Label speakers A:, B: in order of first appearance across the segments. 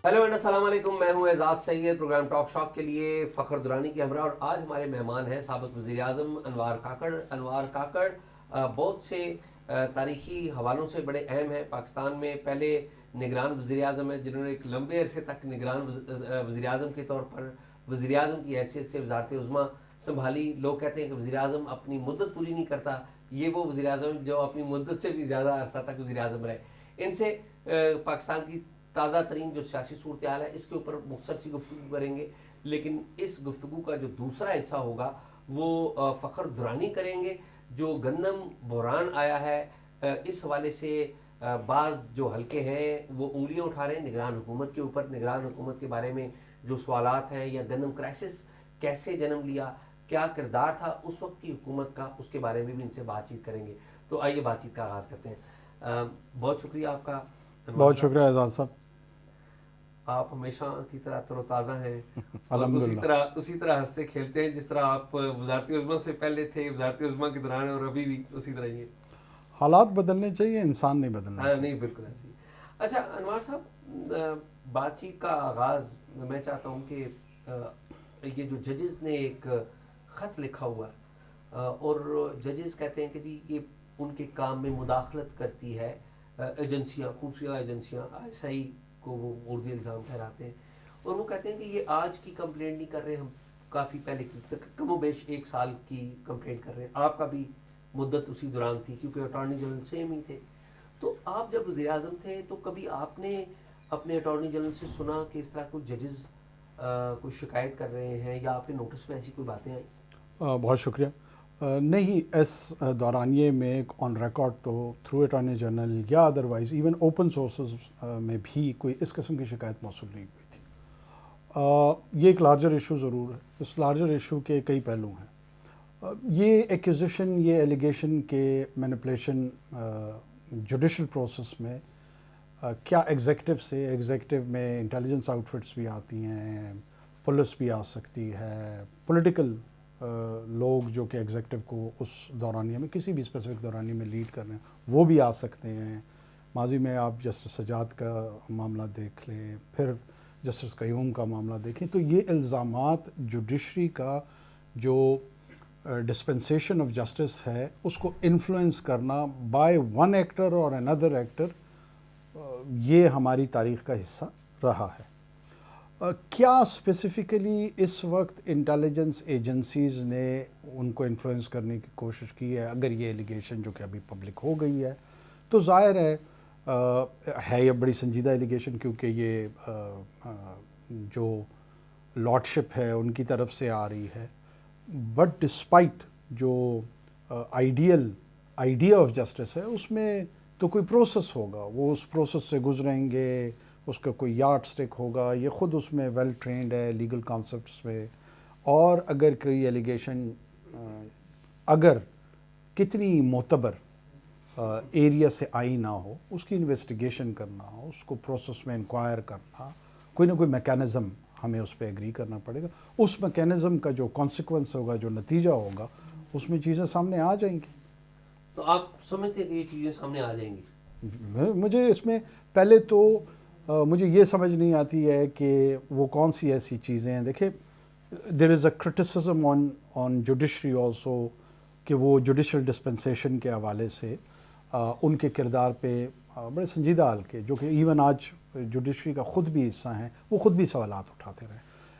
A: Hello and السلام علیکم، میں ہوں اعزاز سید، پروگرام ٹاک شاک کے لیے فخر درانی کے ہمراہ، اور آج ہمارے مہمان ہیں سابق وزیر اعظم انوار کاکڑ۔ انوار کاکڑ بہت سے تاریخی حوالوں سے بڑے اہم ہیں۔ پاکستان میں پہلے نگران وزیر اعظم ہیں جنہوں نے ایک لمبے عرصے تک نگران وزیر اعظم کے طور پر وزیر اعظم کی حیثیت سے وزارت عظمیٰ سنبھالی۔ لوگ کہتے ہیں کہ وزیر اعظم اپنی مدت پوری نہیں کرتا، یہ وہ وزیر اعظم جو اپنی مدت سے بھی زیادہ عرصہ تک وزیر اعظم رہے۔ ان سے پاکستان کی تازہ ترین جو سیاسی صورتحال ہے اس کے اوپر مختصر سی گفتگو کریں گے، لیکن اس گفتگو کا جو دوسرا حصہ ہوگا وہ فخر درانی کریں گے۔ جو گندم بحران آیا ہے اس حوالے سے بعض جو حلقے ہیں وہ انگلیاں اٹھا رہے ہیں نگران حکومت کے اوپر، نگران حکومت کے بارے میں جو سوالات ہیں، یا گندم کرائسس کیسے جنم لیا، کیا کردار تھا اس وقت کی حکومت کا، اس کے بارے میں بھی ان سے بات چیت کریں گے۔ تو آئیے بات چیت کا آغاز کرتے ہیں۔ بہت شکریہ آپ کا۔
B: بہت شکریہ اعزاز صاحب،
A: آپ ہمیشہ کی طرح تر و تازہ ہیں اور
B: الحمدللہ۔
A: اسی طرح ہنستے کھیلتے ہیں جس طرح آپ وزارت عظمیٰ سے پہلے تھے، وزارت عظمیٰ کے دوران، اور ابھی بھی اسی طرح ہی ہیں۔
B: حالات بدلنے چاہیے، انسان نہیں بدلنا
A: ہاں
B: چاہیے۔
A: نہیں، بالکل ایسی۔ اچھا انوار صاحب، بات چیت کا آغاز میں چاہتا ہوں کہ یہ جو ججز نے ایک خط لکھا ہوا ہے، اور ججز کہتے ہیں کہ جی یہ ان کے کام میں مداخلت کرتی ہے ایجنسیاں، خفیہ ایجنسیاں، ISI کو وہ اردو الزام ٹھہراتے ہیں، اور وہ کہتے ہیں کہ یہ آج کی کمپلینٹ نہیں کر رہے، ہم کافی پہلے کی، کم و بیش 1 سال کی کمپلینٹ کر رہے ہیں۔ آپ کا بھی مدت اسی دوران تھی کیونکہ اٹارنی جنرل سیم ہی تھے۔ تو آپ جب وزیر اعظم تھے تو کبھی آپ نے اپنے اٹارنی جنرل سے سنا کہ اس طرح کوئی ججز کوئی شکایت کر رہے ہیں، یا آپ کے نوٹس میں ایسی کوئی باتیں آئیں؟
B: بہت شکریہ۔ نہیں، اس دورانیے میں آن ریکارڈ تو تھرو اٹارنی جنرل یا ادروائز ایون اوپن سورسز میں بھی کوئی اس قسم کی شکایت موصول نہیں ہوئی تھی۔ یہ ایک لارجر ایشو ضرور ہے، اس لارجر ایشو کے کئی پہلو ہیں۔ یہ ایکوزیشن، یہ ایلیگیشن کہ مینیپولیشن جوڈیشل پروسیس میں کیا ایگزیکٹو میں انٹیلیجنس آؤٹ فٹس بھی آتی ہیں، پولیس بھی آ سکتی ہے، پولیٹیکل لوگ جو کہ ایگزیکٹو کو اس دورانیے میں کسی بھی اسپیسیفک دورانیے میں لیڈ کر رہے ہیں وہ بھی آ سکتے ہیں۔ ماضی میں آپ جسٹس سجاد کا معاملہ دیکھ لیں، پھر جسٹس قیوم کا معاملہ دیکھیں، تو یہ الزامات جوڈیشری کا جو ڈسپنسیشن آف جسٹس ہے اس کو انفلوئنس کرنا بائی ون ایکٹر اور اندر ایکٹر، یہ ہماری تاریخ کا حصہ رہا ہے۔ کیا اسپیسیفکلی اس وقت انٹیلیجنس ایجنسیز نے ان کو انفلوئنس کرنے کی کوشش کی ہے؟ اگر یہ ایلیگیشن جو کہ ابھی پبلک ہو گئی ہے تو ظاہر ہے یہ بڑی سنجیدہ ایلیگیشن، کیونکہ یہ جو لارڈشپ ہے ان کی طرف سے آ رہی ہے۔ بٹ ڈسپائٹ جو آئیڈیا آف جسٹس ہے اس میں تو کوئی پروسیس ہوگا، وہ اس پروسیس سے گزریں گے، اس کا کوئی یارڈ سٹک ہوگا، یہ خود اس میں ویل ٹرینڈ ہے لیگل کانسیپٹس میں۔ اور اگر کوئی ایلیگیشن اگر کتنی معتبر ایریا سے آئی نہ ہو، اس کی انویسٹیگیشن کرنا، اس کو پروسیس میں انکوائر کرنا، کوئی نہ کوئی میکینزم ہمیں اس پہ ایگری کرنا پڑے گا۔ اس میکینزم کا جو کانسیکوینس ہوگا، جو نتیجہ ہوگا، اس میں چیزیں سامنے آ جائیں گی۔
A: تو آپ سمجھتے ہیں کہ یہ چیزیں سامنے آ جائیں گی؟
B: مجھے اس میں پہلے تو مجھے یہ سمجھ نہیں آتی ہے کہ وہ کون سی ایسی چیزیں ہیں۔ دیکھیں، دیر از اے کرٹیسزم آن جوڈیشری آلسو، کہ وہ جوڈیشل ڈسپنسیشن کے حوالے سے ان کے کردار پہ بڑے سنجیدہ حلقے، جو کہ ایون آج جوڈیشری کا خود بھی حصہ ہیں، وہ خود بھی سوالات اٹھاتے رہے۔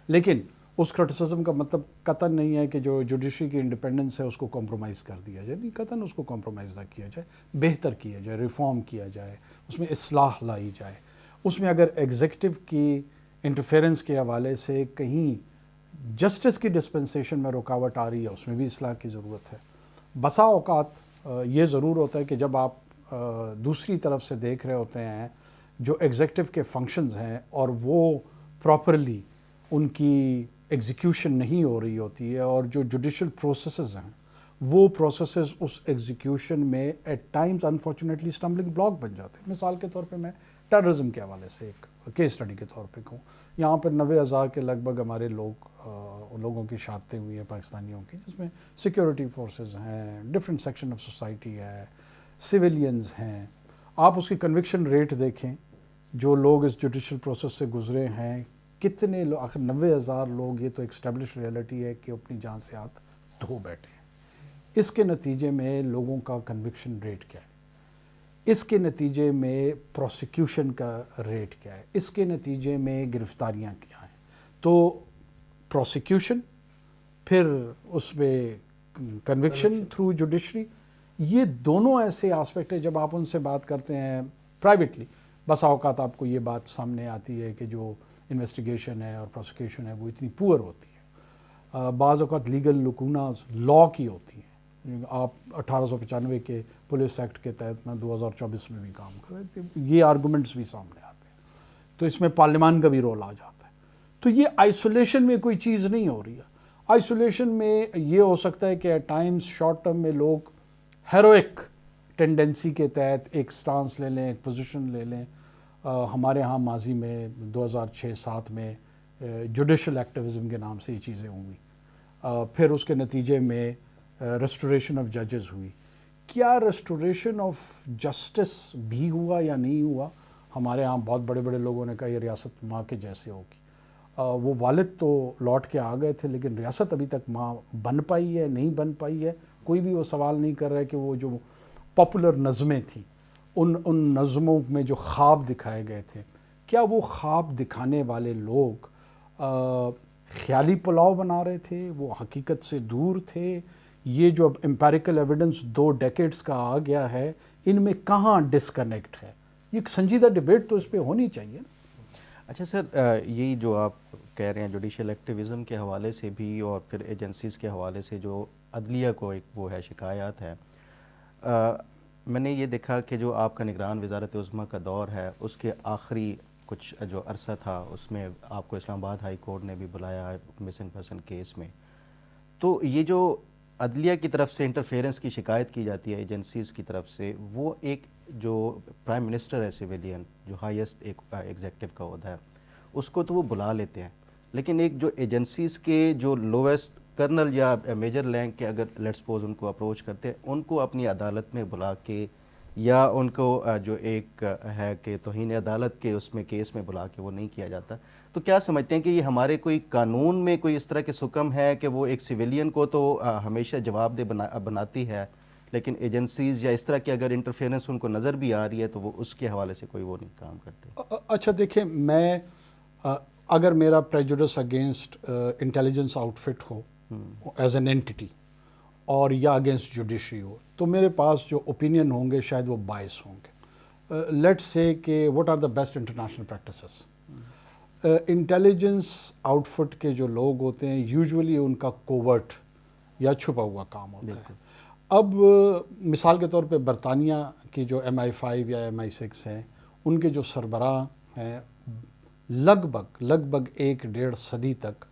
B: لیکن اس کرٹیسزم کا مطلب قطعاً نہیں ہے کہ جو جوڈیشری کی انڈیپینڈنس ہے اس کو کمپرومائز کر دیا جائے، نہیں، قطعاً اس کو کمپرومائز نہ کیا جائے، بہتر کیا جائے، ریفارم کیا جائے، اس میں اصلاح لائی جائے۔ اس میں اگر ایگزیکٹو کی انٹرفیرنس کے حوالے سے کہیں جسٹس کی ڈسپنسیشن میں رکاوٹ آ رہی ہے، اس میں بھی اصلاح کی ضرورت ہے۔ بسا اوقات یہ ضرور ہوتا ہے کہ جب آپ دوسری طرف سے دیکھ رہے ہوتے ہیں جو ایگزیکٹو کے فنکشنز ہیں اور وہ پراپرلی ان کی ایگزیکیوشن نہیں ہو رہی ہوتی ہے، اور جو جوڈیشل پروسیسز ہیں وہ پروسیسز اس ایگزیکیوشن میں ایٹ ٹائمز انفارچونیٹلی اسٹمبلنگ بلاک بن جاتے ہیں۔ مثال کے طور پہ میں ٹیررزم کے حوالے سے ایک کیس اسٹڈی کے طور پہ کہوں، یہاں پر 90,000 کے لگ بھگ ہمارے لوگوں کی شہادتیں ہوئی ہیں پاکستانیوں کی، جس میں سیکیورٹی فورسز ہیں، ڈفرینٹ سیکشن آف سوسائٹی ہے، سویلینز ہیں۔ آپ اس کی کنوکشن ریٹ دیکھیں، جو لوگ اس جوڈیشل پروسیس سے گزرے ہیں، کتنے لوگ، آخر 90,000 لوگ، یہ تو ایک اسٹیبلش ریئلٹی ہے کہ اپنی جان سے ہاتھ دھو بیٹھے ہیں. اس کے نتیجے میں لوگوں کا کنوکشن ریٹ کیا ہے، اس کے نتیجے میں پروسیکیوشن کا ریٹ کیا ہے، اس کے نتیجے میں گرفتاریاں کیا ہیں. تو پروسیکیوشن، پھر اس پہ کنوکشن تھرو جوڈیشری، یہ دونوں ایسے آسپیکٹ ہیں جب آپ ان سے بات کرتے ہیں پرائیویٹلی، بس اوقات آپ کو یہ بات سامنے آتی ہے کہ جو انویسٹیگیشن ہے اور پروسیکیوشن ہے وہ اتنی پور ہوتی ہے. بعض اوقات لیگل لکوناز لا کی ہوتی ہیں. آپ 1895 کے پولیس ایکٹ کے تحت نہ 2024 میں بھی کام کر رہے تھے، یہ آرگومنٹس بھی سامنے آتے ہیں. تو اس میں پارلیمان کا بھی رول آ جاتا ہے. تو یہ آئسولیشن میں کوئی چیز نہیں ہو رہی ہے. آئسولیشن میں یہ ہو سکتا ہے کہ ایٹ ٹائمز شارٹ ٹرم میں لوگ ہیروئک ٹینڈنسی کے تحت ایک سٹانس لے لیں، ایک پوزیشن لے لیں. ہمارے ہاں ماضی میں 2006-07 میں جوڈیشل ایکٹیوزم کے نام سے یہ چیزیں ہوئیں. پھر اس کے نتیجے میں ریسٹوریشن آف ججز ہوئی. کیا ریسٹوریشن آف جسٹس بھی ہوا یا نہیں ہوا؟ ہمارے ہاں بہت بڑے بڑے لوگوں نے کہا یہ ریاست ماں کے جیسے ہوگی. وہ والد تو لوٹ کے آ گئے تھے، لیکن ریاست ابھی تک ماں بن پائی ہے نہیں بن پائی ہے. کوئی بھی وہ سوال نہیں کر رہا ہے کہ وہ جو پاپولر نظمیں تھیں، ان نظموں میں جو خواب دکھائے گئے تھے، کیا وہ خواب دکھانے والے لوگ خیالی پلاؤ بنا رہے تھے، وہ حقیقت سے دور تھے؟ یہ جو اب امپیریکل ایویڈنس 2 ڈیکیڈز کا آ گیا ہے، ان میں کہاں ڈسکنیکٹ ہے؟ یہ ایک سنجیدہ ڈیبیٹ تو اس پہ ہونی چاہیے.
C: اچھا سر، یہی جو آپ کہہ رہے ہیں جوڈیشل ایکٹیوزم کے حوالے سے بھی اور پھر ایجنسیز کے حوالے سے جو عدلیہ کو ایک وہ ہے شکایات ہے، میں نے یہ دیکھا کہ جو آپ کا نگران وزارت عظمیٰ کا دور ہے اس کے آخری کچھ جو عرصہ تھا اس میں آپ کو اسلام آباد ہائی کورٹ نے بھی بلایا مسنگ پرسن کیس میں. تو یہ جو عدلیہ کی طرف سے انٹرفیرنس کی شکایت کی جاتی ہے ایجنسیز کی طرف سے، وہ ایک جو پرائم منسٹر ہے سویلین، جو ہائیسٹ ایک ایگزیکٹو کا عہدہ ہے، اس کو تو وہ بلا لیتے ہیں، لیکن ایک جو ایجنسیز کے جو لویسٹ کرنل یا میجر رینک کے اگر لیٹس سپوز ان کو اپروچ کرتے ہیں، ان کو اپنی عدالت میں بلا کے یا ان کو جو ایک ہے کہ توہین عدالت کے اس میں کیس میں بلا کے وہ نہیں کیا جاتا. تو کیا سمجھتے ہیں کہ یہ ہمارے کوئی قانون میں کوئی اس طرح کے حکم ہے کہ وہ ایک سویلین کو تو ہمیشہ جواب دہ بناتی ہے، لیکن ایجنسیز یا اس طرح کی اگر انٹرفیرنس ان کو نظر بھی آ رہی ہے تو وہ اس کے حوالے سے کوئی وہ نہیں کام کرتے؟
B: اچھا دیکھیں، میں اگر میرا پریجوڈس اگینسٹ انٹیلیجنس آؤٹ فٹ ہو ایز این اینٹی اور یا اگینسٹ جوڈیشری ہو، تو میرے پاس جو اوپینین ہوں گے شاید وہ بائس ہوں گے. لیٹس سے کہ what are the best international practices. Intelligence out fit کے جو لوگ ہوتے ہیں یوزولی ان کا کوورٹ یا چھپا ہوا کام ہوتا ہے. اب مثال کے طور پہ برطانیہ کی جو MI5 یا MI6 ہیں، ان کے جو سربراہ ہیں لگ بھگ 1.5 صدی تک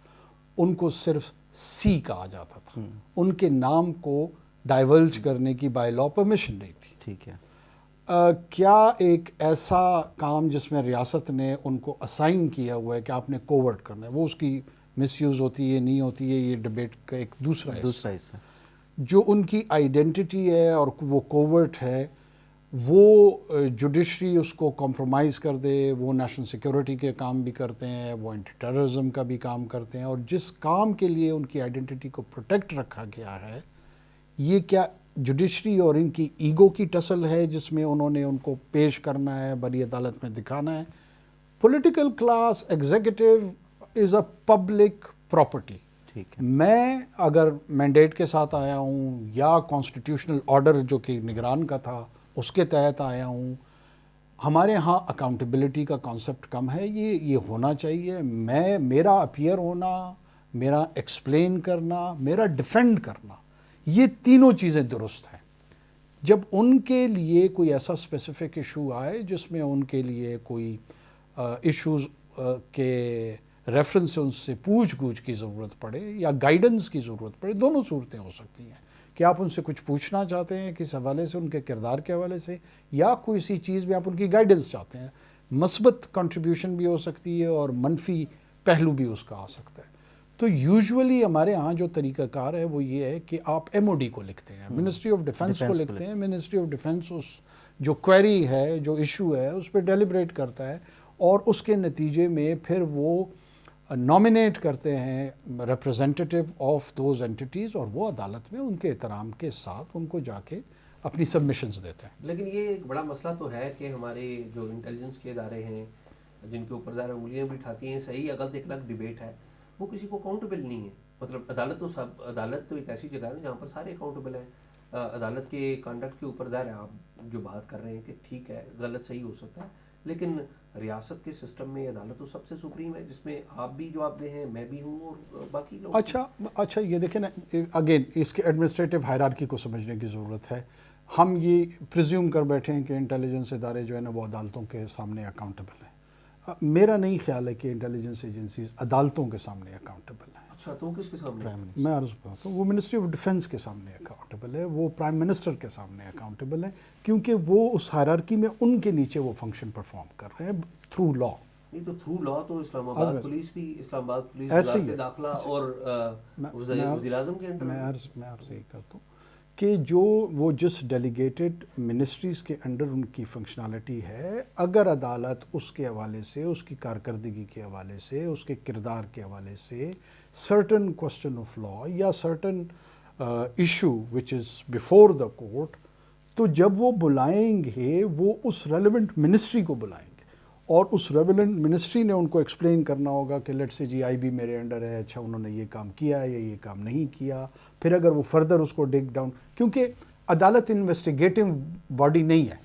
B: ان کو صرف سی کہا جاتا تھا. ان کے نام کو ڈائیولج کرنے کی بائی لا پرمیشن نہیں تھی.
C: ٹھیک ہے.
B: کیا ایک ایسا کام جس میں ریاست نے ان کو اسائن کیا ہوا ہے کہ آپ نے کوورٹ کرنا ہے، وہ اس کی مس یوز ہوتی ہے نہیں ہوتی ہے، یہ ڈبیٹ کا ایک دوسرا حصہ. جو ان کی آئیڈینٹی ہے اور وہ کوورٹ ہے، وہ جوڈیشری اس کو کمپرومائز کر دے. وہ نیشنل سیکیورٹی کے کام بھی کرتے ہیں، وہ اینٹی ٹیررزم کا بھی کام کرتے ہیں، اور جس کام کے لیے ان کی آئیڈینٹی کو پروٹیکٹ رکھا گیا ہے، یہ کیا جوڈیشری اور ان کی ایگو کی ٹسل ہے جس میں انہوں نے ان کو پیش کرنا ہے، بڑی عدالت میں دکھانا ہے؟ Political class executive is a public property. میں اگر مینڈیٹ کے ساتھ آیا ہوں یا کانسٹیٹیوشنل آرڈر جو کہ نگران کا تھا اس کے تحت آیا ہوں، ہمارے ہاں اکاؤنٹیبلٹی کا کانسیپٹ کم ہے. یہ ہونا چاہیے. میرا اپیئر ہونا، میرا ایکسپلین کرنا، میرا ڈیفینڈ کرنا، یہ تینوں چیزیں درست ہیں. جب ان کے لیے کوئی ایسا اسپیسیفک ایشو آئے جس میں ان کے لیے کوئی ایشوز کے ریفرنس سے ان سے پوچھ گچھ کی ضرورت پڑے یا گائیڈنس کی ضرورت پڑے، دونوں صورتیں ہو سکتی ہیں کہ آپ ان سے کچھ پوچھنا چاہتے ہیں کس حوالے سے، ان کے کردار کے حوالے سے، یا کوئی سی چیز میں آپ ان کی گائیڈنس چاہتے ہیں. مثبت کنٹریبیوشن بھی ہو سکتی ہے اور منفی پہلو بھی اس کا آ سکتا ہے. تو تو یوزولی ہمارے ہاں جو طریقہ کار ہے وہ یہ ہے کہ آپ ایم او ڈی کو لکھتے ہیں, منسٹری آف ڈیفنس کو لکھتے ہیں, منسٹری آف ڈیفنس اس جو کوئری ہے, جو ایشو ہے, اس پہ ڈیلیبریٹ کرتا ہے, اور اس کے نتیجے میں پھر وہ نامینیٹ کرتے ہیں ریپرزینٹیٹیو آف دوز اینٹیٹیز, اور وہ عدالت میں ان کے احترام کے ساتھ ان کو جا کے اپنی سبمیشنز دیتے ہیں.
A: لیکن یہ ایک بڑا مسئلہ تو ہے کہ ہمارے جو انٹیلیجنس کے ادارے ہیں جن کے اوپر ظاہر انگلیاں بھی اٹھاتی ہیں, صحیح یا غلط ایک الگ ڈیبیٹ ہے, وہ کسی کو اکاؤنٹیبل نہیں ہے. مطلب عدالت تو ایک ایسی جگہ ہے جہاں پر سارے اکاؤنٹیبل ہیں. عدالت کے کنڈکٹ کے اوپر ظاہر ہے آپ جو بات کر رہے ہیں کہ ٹھیک ہے غلط صحیح ہو سکتا ہے, لیکن ریاست کے سسٹم میں عدالت تو سب سے سپریم ہے, جس میں آپ بھی جواب دہ ہیں, میں بھی ہوں, اور باقی لوگ.
B: اچھا یہ دیکھیں نا, اگین اس کے ایڈمنسٹریٹو ہائرارکی کو سمجھنے کی ضرورت ہے. ہم یہ پریزیوم کر بیٹھے ہیں کہ انٹیلیجنس ادارے جو ہے نا وہ عدالتوں کے سامنے اکاؤنٹیبل ہیں. میرا نہیں خیال ہے کہ انٹیلیجنس ایجنسیز عدالتوں کے سامنے اکاؤنٹیبل ہیں.
A: اچھا, تو کس کے سامنے؟
B: میں عرض کرتا ہوں وہ منسٹری آف ڈیفنس کے سامنے اکاؤنٹیبل ہے, وہ پرائم منسٹر کے سامنے اکاؤنٹیبل ہے, کیونکہ وہ اس ہائرارکی میں ان کے نیچے وہ فنکشن پرفارم کر رہے ہیں تھرو لا.
A: نہیں تو تھرو لا تو اسلام آباد پولیس بھی, اسلام آباد پولیس
B: ایسے ہی
A: وزارت داخلہ اور وزیر اعظم کے انڈر.
B: میں عرض یہی کرتا ہوں کہ جو وہ جس ڈیلیگیٹڈ منسٹریز کے انڈر ان کی فنکشنالٹی ہے, اگر عدالت اس کے حوالے سے, اس کی کارکردگی کے حوالے سے, اس کے کردار کے حوالے سے سرٹن کوسچن آف لا یا certain issue which is before the court, تو جب وہ بلائیں گے وہ اس ریلیونٹ منسٹری کو بلائیں گے, اور اس ریلیونٹ منسٹری نے ان کو ایکسپلین کرنا ہوگا کہ لیٹ سے جی آئی بی میرے انڈر ہے, اچھا انہوں نے یہ کام کیا ہے یا یہ کام نہیں کیا. پھر اگر وہ فردر اس کو ڈگ ڈاؤن, کیونکہ عدالت انویسٹیگیٹو باڈی نہیں ہے,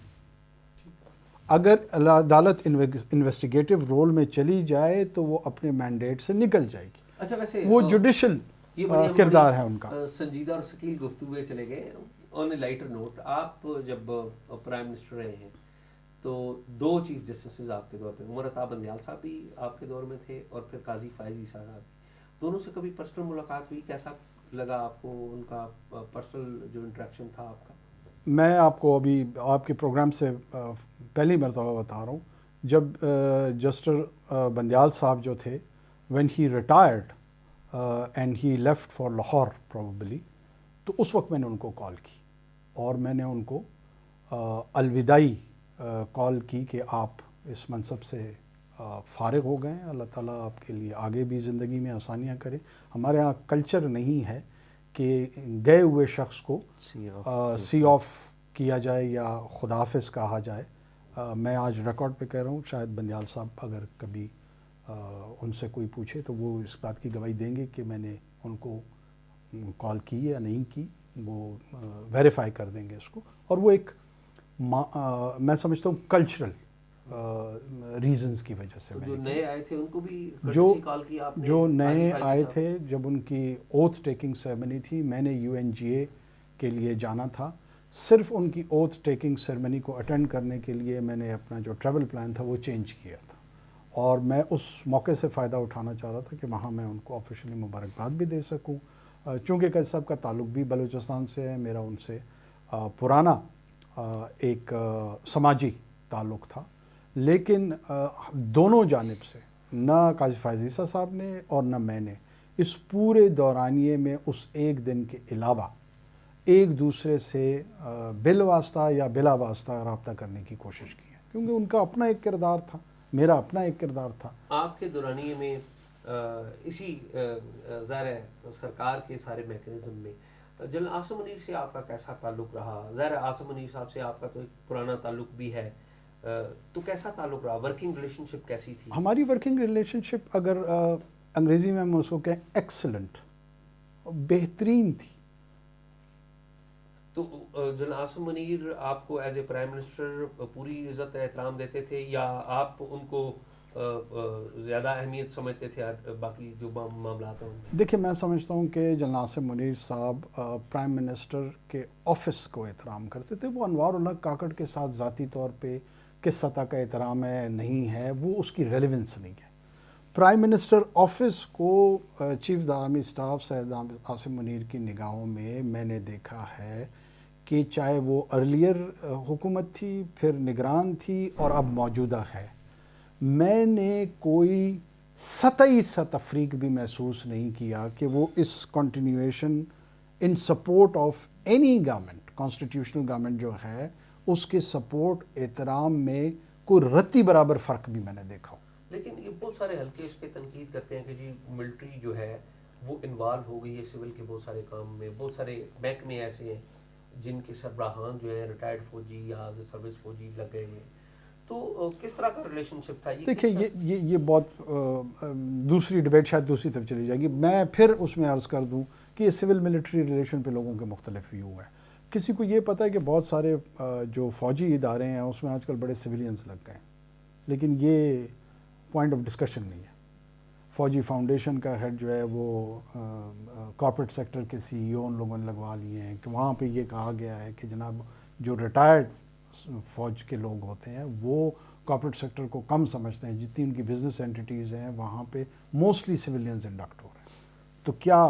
B: اگر عدالت انویسٹیگیٹو رول میں چلی جائے تو وہ اپنے مینڈیٹ سے نکل جائے گی.
A: اچھا ویسے
B: وہ جوڈیشل کردار ہے ان کا.
A: سنجیدہ اور ثقیل گفتگو چلے گئے. آن اے لائٹر نوٹ, آپ جب پرائم منسٹر رہے ہیں تو 2 چیف جسٹسز آپ کے دور پہ, عمر عطا بندیال صاحب بھی آپ کے دور میں تھے, اور پھر قاضی فائز عیسیٰ صاحب بھی. دونوں سے کبھی پرسنل ملاقات ہوئی؟ کیسا لگا آپ کو ان کا پرسنل جو انٹریکشن تھا آپ کا؟
B: میں آپ کو ابھی آپ کے پروگرام سے پہلی مرتبہ بتا رہا ہوں, جب جسٹر بندیال صاحب جو تھے when he retired and he left for Lahore probably, تو اس وقت میں نے ان کو کال کی اور میں نے ان کو الوداعی کال کی کہ آپ اس منصب سے فارغ ہو گئے ہیں, اللہ تعالیٰ آپ کے لیے آگے بھی زندگی میں آسانیاں کرے. ہمارے ہاں کلچر نہیں ہے کہ گئے ہوئے شخص کو سی آف کیا جائے یا خداحافظ کہا جائے. میں آج ریکارڈ پہ کہہ رہا ہوں, شاید بندیال صاحب اگر کبھی ان سے کوئی پوچھے تو وہ اس بات کی گواہی دیں گے کہ میں نے ان کو کال کی یا نہیں کی, وہ ویریفائی کر دیں گے اس کو. اور وہ ایک میں سمجھتا ہوں کلچرل ریزنز کی وجہ سے.
A: جو نئے آئے تھے ان کو بھی کال کی آپ نے؟
B: جو نئے آئے تھے, جب ان کی اوتھ ٹیکنگ سیرمنی تھی, میں نے یو این جی اے کے لیے جانا تھا, صرف ان کی اوتھ ٹیکنگ سیرمنی کو اٹینڈ کرنے کے لیے میں نے اپنا جو ٹریول پلان تھا وہ چینج کیا تھا, اور میں اس موقع سے فائدہ اٹھانا چاہ رہا تھا کہ وہاں میں ان کو آفیشلی مبارکباد بھی دے سکوں. چونکہ قیدی صاحب کا تعلق بھی بلوچستان سے ہے, میرا ان سے پرانا ایک سماجی تعلق تھا, لیکن دونوں جانب سے نہ قاضی فائز عیسیٰ صاحب نے اور نہ میں نے اس پورے دورانیے میں اس ایک دن کے علاوہ ایک دوسرے سے بالواسطہ یا بلا واسطہ رابطہ کرنے کی کوشش کی ہے, کیونکہ ان کا اپنا ایک کردار تھا, میرا اپنا ایک کردار تھا.
A: آپ کے دورانیے میں اسی ظاہر سرکار کے سارے میکینزم میں جنرل عاصم منیر سے آپ کا کیسا تعلق رہا؟ ظاہر عاصم منیر صاحب سے آپ کا تو ایک پرانا تعلق بھی ہے, تو کیسا تعلق رہا؟ ورکنگ ریلیشن شپ کیسی تھی؟
B: ہماری ورکنگ ریلیشن شپ اگر انگریزی میں ہم اس کو کہیں ایکسلنٹ, بہترین تھی.
A: تو جنرل عاصم منیر آپ کو ایز اے پرائم منسٹر پوری عزت احترام دیتے تھے, یا آپ ان کو زیادہ اہمیت سمجھتے تھے باقی جو معاملات ہیں؟
B: دیکھیں, میں سمجھتا ہوں کہ جنرل عاصم منیر صاحب پرائم منسٹر کے آفس کو احترام کرتے تھے. وہ انوار الحق کاکڑ کے ساتھ ذاتی طور پہ کس سطح کا احترام ہے نہیں ہے, وہ اس کی ریلیونس نہیں ہے. پرائم منسٹر آفس کو chief army staff Syed Asim Munir کی نگاہوں میں نے دیکھا ہے کہ چاہے وہ ارلیئر حکومت تھی, پھر نگران تھی, اور اب موجودہ ہے, میں نے کوئی سطحی سا تفریق بھی محسوس نہیں کیا کہ وہ اس continuation in support of any government, constitutional government جو ہے اس کے سپورٹ احترام میں کوئی رتی برابر فرق بھی میں نے دیکھا ہو.
A: لیکن یہ بہت سارے حلقے اس پہ تنقید کرتے ہیں کہ جی ملٹری جو ہے وہ انوالو ہو گئی ہے سول کے بہت سارے کام میں، بہت سارے بینک میں ایسے ہیں جن کے سربراہان جو ہیں ریٹائرڈ فوجی یا ایز اے سروس فوجی لگ گئے ہوئے. تو کس طرح کا ریلیشن شپ تھا یہ؟
B: دیکھیں یہ بہت دوسری ڈبیٹ شاید دوسری طرف چلی جائے گی. میں پھر اس میں عرض کر دوں کہ یہ سول ملٹری ریلیشن پہ لوگوں کے مختلف ویو ہیں. کسی کو یہ پتہ ہے کہ بہت سارے جو فوجی ادارے ہیں اس میں آج کل بڑے سویلینز لگ گئے ہیں، لیکن یہ پوائنٹ آف ڈسکشن نہیں ہے. فوجی فاؤنڈیشن کا ہیڈ جو ہے وہ کارپوریٹ سیکٹر کے سی ای او ان لوگوں نے لگوا لیے ہیں کہ وہاں پہ یہ کہا گیا ہے کہ جناب جو ریٹائرڈ فوج کے لوگ ہوتے ہیں وہ کارپوریٹ سیکٹر کو کم سمجھتے ہیں، جتنی ان کی بزنس اینٹیٹیز ہیں وہاں پہ موسٹلی سویلینز انڈکٹ ہو رہے ہیں. تو کیا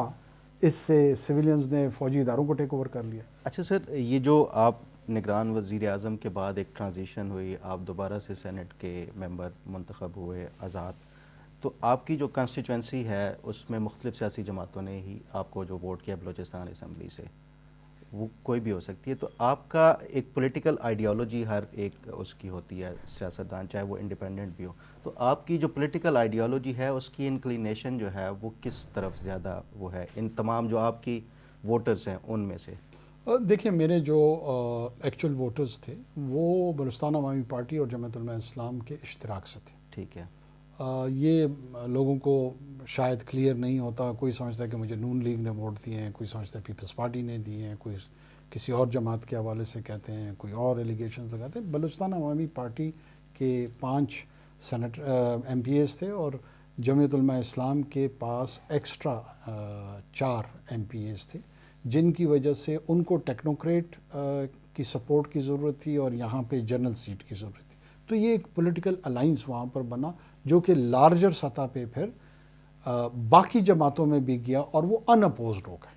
B: اس سے سویلینز نے فوجی اداروں کو ٹیک اوور کر لیا؟
C: اچھا سر، یہ جو آپ نگران وزیر اعظم کے بعد ایک ٹرانزیشن ہوئی، آپ دوبارہ سے سینٹ کے ممبر منتخب ہوئے آزاد، تو آپ کی جو کانسٹیچوئنسی ہے اس میں مختلف سیاسی جماعتوں نے ہی آپ کو جو ووٹ کیا بلوچستان اسمبلی سے، وہ کوئی بھی ہو سکتی ہے. تو آپ کا ایک پولیٹیکل آئیڈیالوجی ہر ایک اس کی ہوتی ہے، سیاستدان چاہے وہ انڈیپینڈنٹ بھی ہو، تو آپ کی جو پولیٹیکل آئیڈیالوجی ہے اس کی انکلینیشن جو ہے وہ کس طرف زیادہ وہ ہے ان تمام جو آپ کی ووٹرز ہیں ان میں سے؟
B: دیکھیں میرے جو ایکچوئل ووٹرز تھے وہ بلوچستان عوامی پارٹی اور جماعت علماء اسلام کے اشتراک سے تھے.
C: ٹھیک ہے.
B: یہ لوگوں کو شاید کلیئر نہیں ہوتا، کوئی سمجھتا ہے کہ مجھے نون لیگ نے ووٹ دیے ہیں، کوئی سمجھتا ہے پیپلز پارٹی نے دیے ہیں، کوئی کسی اور جماعت کے حوالے سے کہتے ہیں، کوئی اور ایلیگیشنز لگاتے ہیں. بلوچستان عوامی پارٹی کے 5 سینٹ ایم پی ایز تھے اور جمعیت علماء اسلام کے پاس ایکسٹرا 4 ایم پی ایز تھے، جن کی وجہ سے ان کو ٹیکنوکریٹ کی سپورٹ کی ضرورت تھی اور یہاں پہ جنرل سیٹ کی ضرورت تھی. تو یہ ایک پولیٹیکل الائنس وہاں پر بنا جو کہ لارجر سطح پہ پھر باقی جماعتوں میں بھی گیا اور وہ ان اپوزڈ ہو گئے،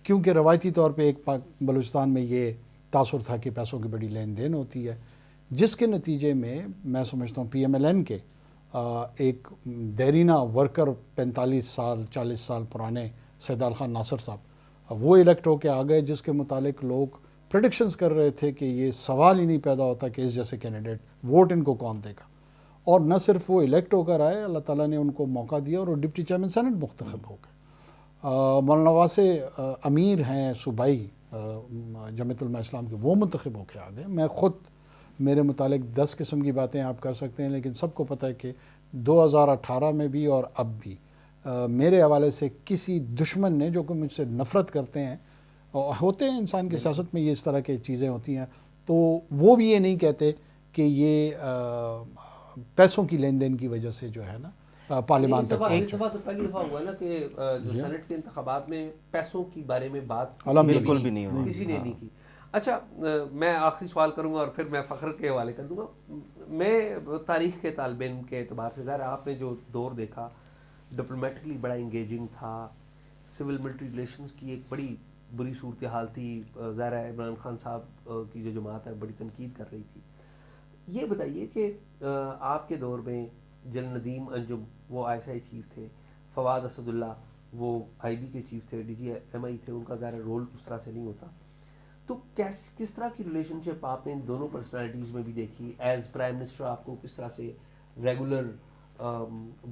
B: کیونکہ روایتی طور پہ ایک بلوچستان میں یہ تاثر تھا کہ پیسوں کی بڑی لین دین ہوتی ہے، جس کے نتیجے میں سمجھتا ہوں پی ایم ایل این کے ایک دیرینہ ورکر 45 سال 40 سال پرانے سیدال خان ناصر صاحب وہ الیکٹ ہو کے آ گئے، جس کے متعلق لوگ پریڈکشنز کر رہے تھے کہ یہ سوال ہی نہیں پیدا ہوتا کہ اس جیسے کینڈیڈیٹ ووٹ ان کو کون دے گا. اور نہ صرف وہ الیکٹ ہو کر آئے، اللہ تعالیٰ نے ان کو موقع دیا اور وہ ڈپٹی چیئرمین سینٹ منتخب ہو گئے. مولانا واسع امیر ہیں صوبائی جمعیت علماء اسلام کے، وہ منتخب ہو کے آ گئے. میں خود میرے متعلق 10 قسم کی باتیں آپ کر سکتے ہیں، لیکن سب کو پتہ ہے کہ 2018 میں بھی اور اب بھی میرے حوالے سے کسی دشمن نے جو کہ مجھ سے نفرت کرتے ہیں، ہوتے ہیں انسان کی سیاست میں یہ اس طرح کی چیزیں ہوتی ہیں، تو وہ بھی یہ نہیں کہتے کہ یہ پیسوں کی لین دین کی وجہ سے جو ہے نا پارلیمان تک
A: ایک دفعہ تو پہلی دفعہ ہوا نا کہ جو سینٹ کے انتخابات میں پیسوں کی بارے میں بات
C: بالکل بھی نہیں ہوئی،
A: کسی نے نہیں کی. اچھا میں آخری سوال کروں گا اور پھر میں فخر کے حوالے کر دوں گا. میں تاریخ کے طالب علم کے اعتبار سے ظاہر آپ نے جو دور دیکھا ڈپلومیٹکلی بڑا انگیجنگ تھا، سول ملٹری ریلیشنز کی ایک بڑی بری صورتحال تھی، ظاہر ہے عمران خان صاحب کی جو جماعت ہے بڑی تنقید کر رہی تھی. یہ بتائیے کہ آپ کے دور میں جنرل ندیم انجم وہ آئی ایس آئی چیف تھے، فواد اسد اللہ وہ آئی بی کے چیف تھے، ڈی جی ایم آئی تھے، ان کا ظاہر رول اس طرح سے نہیں ہوتا. تو کس طرح کی ریلیشن شپ آپ نے ان دونوں پرسنالٹیز میں بھی دیکھی؟ ایز پرائم منسٹر آپ کو کس طرح سے ریگولر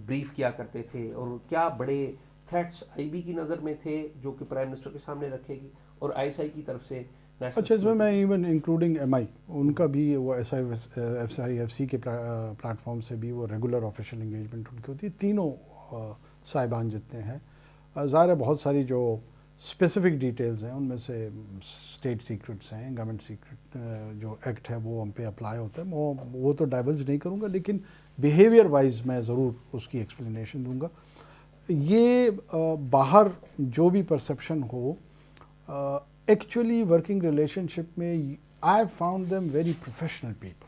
A: بریف کیا کرتے تھے، اور کیا بڑے تھریٹس آئی بی کی نظر میں تھے جو کہ پرائم منسٹر کے سامنے رکھے گی، اور آئی ایس آئی کی طرف سے؟
B: اچھا اس میں ایون انکلوڈنگ ایم آئی ان کا بھی وہ ایف سی کے پلیٹ فارم سے بھی وہ ریگولر آفیشیل انگیجمنٹ ان کی ہوتی ہے. تینوں صاحبان جتنے ہیں، ظاہر ہے بہت ساری جو اسپیسیفک ڈیٹیلز ہیں ان میں سے اسٹیٹ سیکرٹس ہیں، گورنمنٹ سیکرٹ جو ایکٹ ہے وہ ہم پہ اپلائی ہوتا ہے، وہ تو ڈائیورس نہیں کروں گا، لیکن بیہیویئر وائز میں ضرور اس کی ایکسپلینیشن دوں گا. یہ باہر جو بھی پرسیپشن ہو، ایکچولی ورکنگ ریلیشن شپ میں آئی found them very professional people,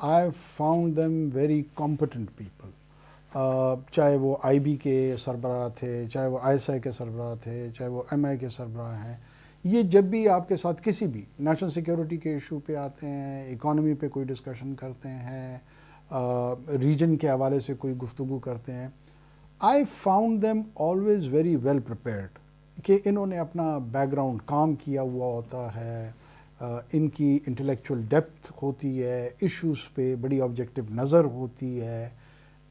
B: آئی found them very competent people. چاہے وہ آئی بی کے سربراہ تھے، چاہے وہ آئی ایس آئی کے سربراہ تھے، چاہے وہ ایم آئی کے سربراہ ہیں. یہ جب بھی آپ کے ساتھ کسی بھی نیشنل سیکیورٹی کے ایشو پہ آتے ہیں، اکانومی پہ کوئی ڈسکشن کرتے ہیں، ریجن کے حوالے سے کوئی گفتگو کرتے ہیں، I found them always very well prepared, کہ انہوں نے اپنا بیک گراؤنڈ کام کیا ہوا ہوتا ہے، ان کی انٹلیکچوئل ڈیپتھ ہوتی ہے، ایشوز پہ بڑی آبجیکٹو نظر ہوتی ہے،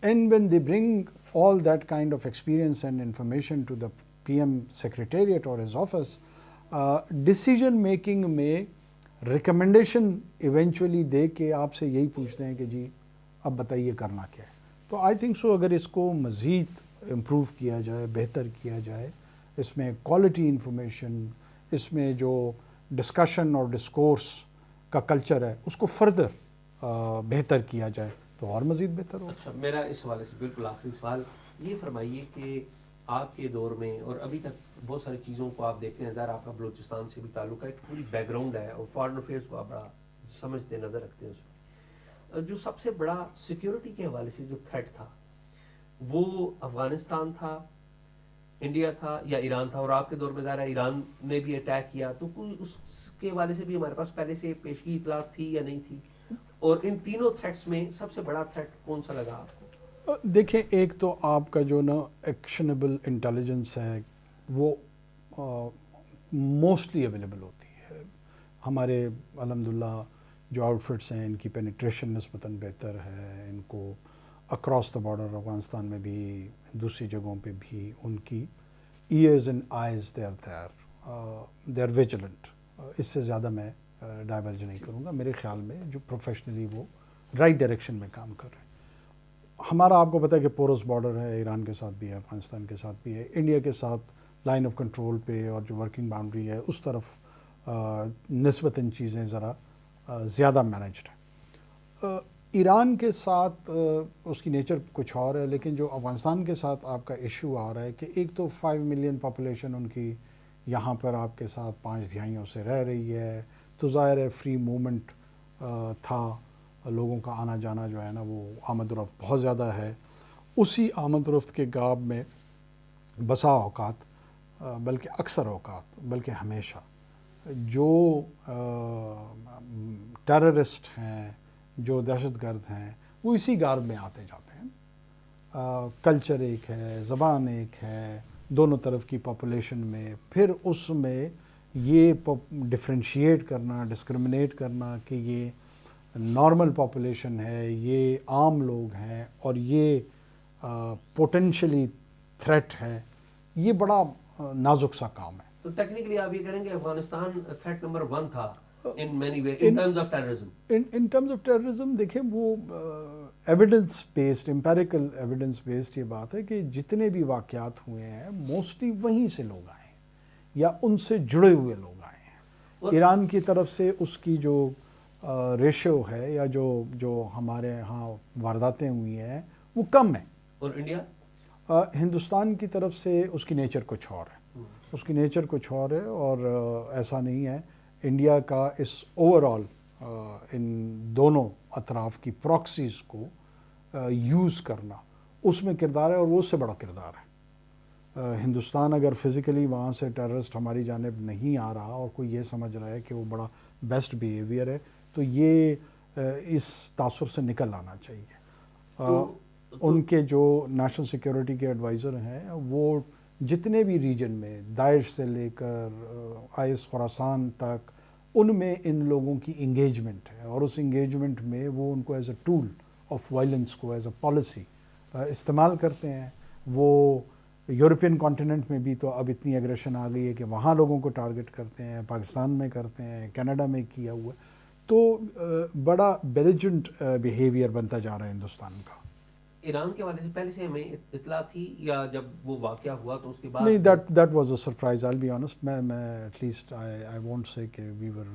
B: and when they bring all that kind of experience and information to the PM ایم سیکریٹریٹ اور ہز آفس، ڈیسیجن میکنگ میں ریکمنڈیشن ایونچولی دے کے آپ سے یہی پوچھتے ہیں کہ جی اب بتائیے کرنا کیا ہے۔ تو آئی تھنک سو اگر اس کو مزید امپروو کیا جائے، بہتر کیا جائے، اس میں کوالٹی انفارمیشن، اس میں جو ڈسکشن اور ڈسکورس کا کلچر ہے اس کو فردر بہتر کیا جائے تو اور مزید بہتر ہوگا۔
A: اچھا، میرا اس حوالے سے بالکل آخری سوال یہ فرمائیے کہ آپ کے دور میں اور ابھی تک بہت ساری چیزوں کو آپ دیکھتے ہیں، ظاہر آپ کا بلوچستان سے بھی تعلق ہے، ایک پوری بیک گراؤنڈ ہے اور فارن افیئرس کو آپ بڑا سمجھتے نظر رکھتے ہیں اس میں۔ جو سب سے بڑا سیکیورٹی کے حوالے سے جو تھریٹ تھا وہ افغانستان تھا، انڈیا تھا یا ایران تھا؟ اور آپ کے دور میں ظاہر ہے ایران نے بھی اٹیک کیا، تو کوئی اس کے حوالے سے بھی ہمارے پاس پہلے سے پیشگی اطلاعات تھی یا نہیں تھی؟ اور ان تینوں تھریٹس میں سب سے بڑا تھریٹ کون سا لگا آپ کو؟
B: دیکھیں، ایک تو آپ کا جو نا ایکشنیبل انٹیلیجنس ہے وہ موسٹلی اویلیبل ہوتی ہے۔ ہمارے الحمدللہ جو آؤٹ فٹس ہیں ان کی پینیٹریشن نسبتاً بہتر ہے، ان کو اکراس دا بارڈر افغانستان میں بھی دوسری جگہوں پہ بھی ان کی ears and eyes they are vigilant. اس سے زیادہ میں ڈائیورج نہیں کروں گا، میرے خیال میں جو پروفیشنلی وہ رائٹ ڈائریکشن میں کام کر رہے ہیں۔ ہمارا آپ کو پتہ ہے کہ پورس بارڈر ہے، ایران کے ساتھ بھی ہے، افغانستان کے ساتھ بھی ہے، انڈیا کے ساتھ لائن آف کنٹرول پہ اور جو ورکنگ باؤنڈری ہے اس طرف نسبتاً چیزیں ذرا زیادہ مینیجڈ ہیں۔ ایران کے ساتھ اس کی نیچر کچھ اور ہے، لیکن جو افغانستان کے ساتھ آپ کا ایشو آ رہا ہے کہ ایک تو 5 ملین پاپولیشن ان کی یہاں پر آپ کے ساتھ 5 دہائیوں سے رہ رہی ہے، تو ظاہر ہے فری موومنٹ تھا، لوگوں کا آنا جانا جو ہے نا وہ آمد و رفت بہت زیادہ ہے۔ اسی آمد و رفت کے گاب میں بسا اوقات بلکہ اکثر اوقات بلکہ ہمیشہ جو ٹیررسٹ ہیں، جو دہشت گرد ہیں، وہ اسی گارب میں آتے جاتے ہیں۔ کلچر ایک ہے، زبان ایک ہے، دونوں طرف کی پاپولیشن میں، پھر اس میں یہ ڈفرینشیٹ کرنا، ڈسکرمنیٹ کرنا کہ یہ نارمل پاپولیشن ہے، یہ عام لوگ ہیں اور یہ پوٹینشلی تھریٹ ہے، یہ بڑا نازک سا کام ہے۔
A: تو ٹیکنیکلی آپ یہ کریں کہ افغانستان تھریٹ نمبر 1 تھا in many ways in terms of terrorism.
B: In terms of terrorism دیکھیں وہ evidence based, empirical evidence based یہ بات ہے کہ جتنے بھی واقعات ہوئے ہیں موسٹلی وہیں سے لوگ آئے ہیں یا ان سے جڑے ہوئے لوگ آئے ہیں۔ ایران کی طرف سے اس کی جو ریشو ہے یا جو ہمارے ہاں وارداتیں ہوئی ہیں وہ کم ہیں۔
A: اور انڈیا؟
B: ہندوستان کی طرف سے اس کی نیچر کچھ اور ہے، اس کی نیچر کچھ اور ہے، اور ایسا نہیں ہے۔ انڈیا کا اس اوور آل ان دونوں اطراف کی پراکسیز کو یوز کرنا اس میں کردار ہے، اور وہ اس سے بڑا کردار ہے۔ ہندوستان اگر فزیکلی وہاں سے ٹیررسٹ ہماری جانب نہیں آ رہا اور کوئی یہ سمجھ رہا ہے کہ وہ بڑا بیسٹ بیہیویئر ہے تو یہ اس تاثر سے نکل آنا چاہیے۔ ان کے جو نیشنل سیکیورٹی کے ایڈوائزر ہیں وہ جتنے بھی ریجن میں داعش سے لے کر آئس خراسان تک ان میں ان لوگوں کی انگیجمنٹ ہے، اور اس انگیجمنٹ میں وہ ان کو as a tool of violence کو ایز اے پالیسی استعمال کرتے ہیں۔ وہ یورپین کانٹیننٹ میں بھی تو اب اتنی ایگریشن آ گئی ہے کہ وہاں لوگوں کو ٹارگٹ کرتے ہیں، پاکستان میں کرتے ہیں، کینیڈا میں کیا ہوا ہے، تو بڑا بیلیجنٹ بیہیویئر بنتا جا رہا ہے ہندوستان کا۔
A: ایران کے حوالے سے پہلے سے ہمیں اطلاع تھی یا جب وہ واقعہ ہوا تو اس کے بعد؟
B: نہیں، that was a surprise, I be honest, میں at least I won't say کہ وی ور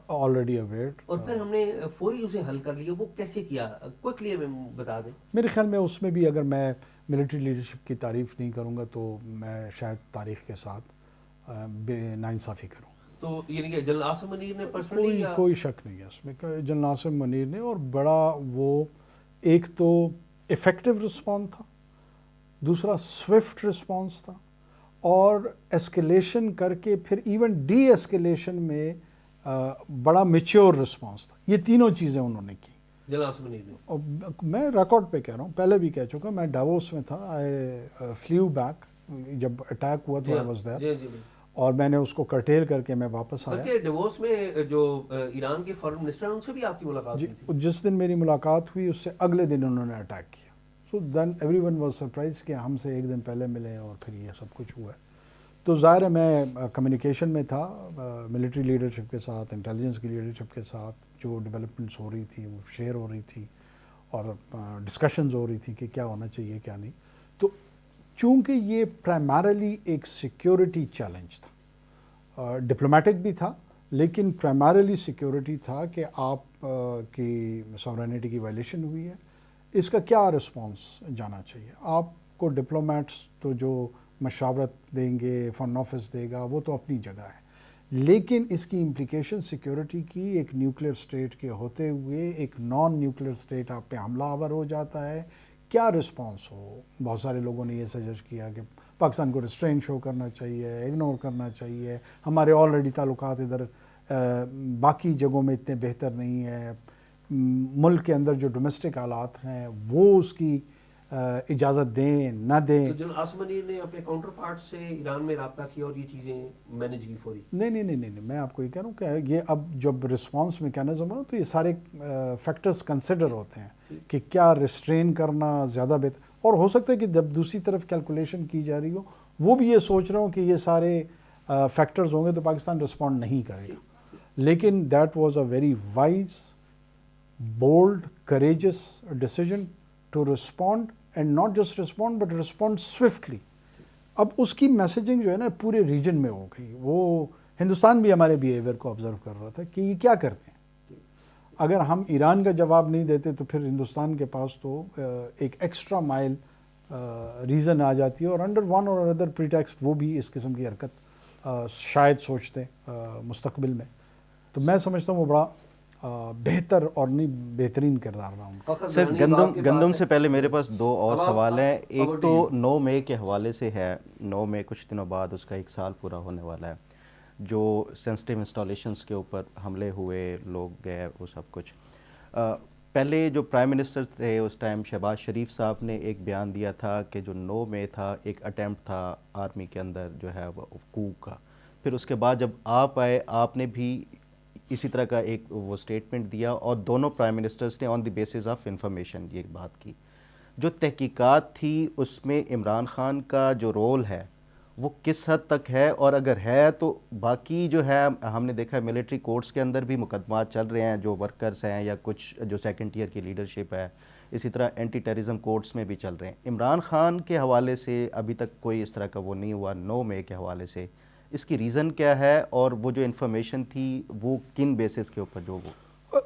B: آلریڈی اویئر۔
A: اور پھر ہم نے فوری اسے حل کر لیا، وہ کیسے کیا؟ کوئکلی ہمیں بتا دیں۔
B: میرے خیال میں اس میں بھی اگر میں ملٹری لیڈرشپ کی تعریف نہیں کروں گا تو میں شاید تاریخ کے ساتھ بے ناانصافی کروں۔
A: تو یعنی کہ جنرل عاصم منیر نے پرسنلی
B: کوئی شک نہیں ہے اس میں، جنرل عاصم منیر نے، اور بڑا وہ ایک تو ایفیکٹو رسپانس تھا، دوسرا سوئفٹ رسپانس تھا، اور ایسکیلیشن کر کے پھر ایون ڈی ایسکیلیشن میں بڑا میچور رسپانس تھا۔ یہ تینوں چیزیں انہوں نے کی۔
A: جناب عاصم منیر نے.
B: اور میں ریکارڈ پہ کہہ رہا ہوں, پہلے بھی کہہ چکا, میں ڈیووس میں تھا, آئی فلیو بیک, جب اٹیک ہوا تو آئی واز دیئر,
A: جی
B: اور میں نے اس کو کرٹیل کر کے میں واپس آیا.
A: بلکہ ڈیووس میں جو ایران کے فارن منسٹر ہیں ان سے بھی آپ کی ملاقات ہوئی تھی.
B: جس دن میری ملاقات ہوئی اس سے اگلے دن انہوں نے اٹیک کیا. So then everyone was surprise کہ ہم سے ایک دن پہلے ملے اور پھر یہ سب کچھ ہوا ہے. تو ظاہر ہے میں کمیونیکیشن میں تھا ملٹری لیڈرشپ کے ساتھ, انٹیلیجنس کی لیڈرشپ کے ساتھ, جو ڈیولپمنٹس ہو رہی تھی وہ شیئر ہو رہی تھی اور ڈسکشنز ہو رہی تھی کہ کیا ہونا چاہیے کیا نہیں. تو چونکہ یہ پرائمرلی ایک سیکیورٹی چیلنج تھا, ڈپلومیٹک بھی تھا لیکن پرائمرلی سیکیورٹی تھا کہ آپ کی سورینٹی کی وائلیشن ہوئی ہے, اس کا کیا رسپانس جانا چاہیے. آپ کو ڈپلومیٹس تو جو مشاورت دیں گے, فارن آفس دے گا, وہ تو اپنی جگہ ہے, لیکن اس کی امپلیکیشن سیکیورٹی کی, ایک نیوکلیر سٹیٹ کے ہوتے ہوئے ایک نان نیوکلیر سٹیٹ آپ پہ حملہ آور ہو جاتا ہے, کیا رسپانس ہو. بہت سارے لوگوں نے یہ سجیسٹ کیا کہ پاکستان کو ریسٹرین شو کرنا چاہیے, اگنور کرنا چاہیے, ہمارے آلریڈی تعلقات ادھر باقی جگہوں میں اتنے بہتر نہیں ہے, ملک کے اندر جو ڈومیسٹک حالات ہیں وہ اس کی اجازت دیں نہ دیں.
A: تو جناب عاصم منیر نے اپنے کاؤنٹر پارٹ سے ایران میں رابطہ کیا اور یہ چیزیں مینیج کی فوری.
B: نہیں, میں آپ کو یہ کہہ رہا ہوں کہ یہ اب جب رسپانس میکینزم ہو تو یہ سارے فیکٹرز کنسیڈر ہوتے ہیں کہ کیا ریسٹرین کرنا زیادہ بہتر, اور ہو سکتا ہے کہ جب دوسری طرف کیلکولیشن کی جا رہی ہو وہ بھی یہ سوچ رہا ہوں کہ یہ سارے فیکٹرز ہوں گے تو پاکستان رسپونڈ نہیں کرے گا. لیکن that was a very wise, bold, courageous decision to respond, and not just respond but respond swiftly. اب اس کی میسیجنگ جو ہے نا پورے ریجن میں ہو گئی. وہ ہندوستان بھی ہمارے بیہیویئر کو آبزرو کر رہا تھا کہ یہ کیا کرتے ہیں. اگر ہم ایران کا جواب نہیں دیتے تو پھر ہندوستان کے پاس تو ایک ایکسٹرا مائل ریزن آ جاتی ہے, اور انڈر ون اور ادر پریٹیکسٹ وہ بھی اس قسم کی حرکت شاید سوچتے مستقبل میں. تو میں سمجھتا ہوں وہ بڑا بہتر اور نہیں بہترین کردار رہا ہوں.
C: سر گندم سے پہلے میرے پاس دو اور سوال ہیں. ایک تو 9 مئی کے حوالے سے ہے. 9 مئی کچھ دنوں بعد اس کا 1 سال پورا ہونے والا ہے, جو سینسٹیو انسٹالیشنز کے اوپر حملے ہوئے, لوگ گئے, وہ سب کچھ. پہلے جو پرائم منسٹر تھے اس ٹائم شہباز شریف صاحب نے ایک بیان دیا تھا کہ جو 9 مئی تھا ایک اٹیمپٹ تھا آرمی کے اندر جو ہے وہ کو کا. پھر اس کے بعد جب آپ آئے آپ نے بھی اسی طرح کا ایک وہ اسٹیٹمنٹ دیا, اور دونوں پرائم منسٹرز نے آن دی بیسس آف انفارمیشن یہ بات کی. جو تحقیقات تھی اس میں عمران خان کا جو رول ہے وہ کس حد تک ہے, اور اگر ہے تو باقی جو ہے ہم نے دیکھا ہے ملٹری کورٹس کے اندر بھی مقدمات چل رہے ہیں جو ورکرز ہیں یا کچھ جو سیکنڈ ٹیئر کی لیڈرشپ ہے, اسی طرح اینٹی ٹیررزم کورٹس میں بھی چل رہے ہیں. عمران خان کے حوالے سے ابھی تک کوئی اس طرح کا وہ نہیں ہوا. 9 مئی کے حوالے سے اس کی ریزن کیا ہے, اور وہ جو انفارمیشن تھی وہ کن بیسس کے اوپر جو وہ.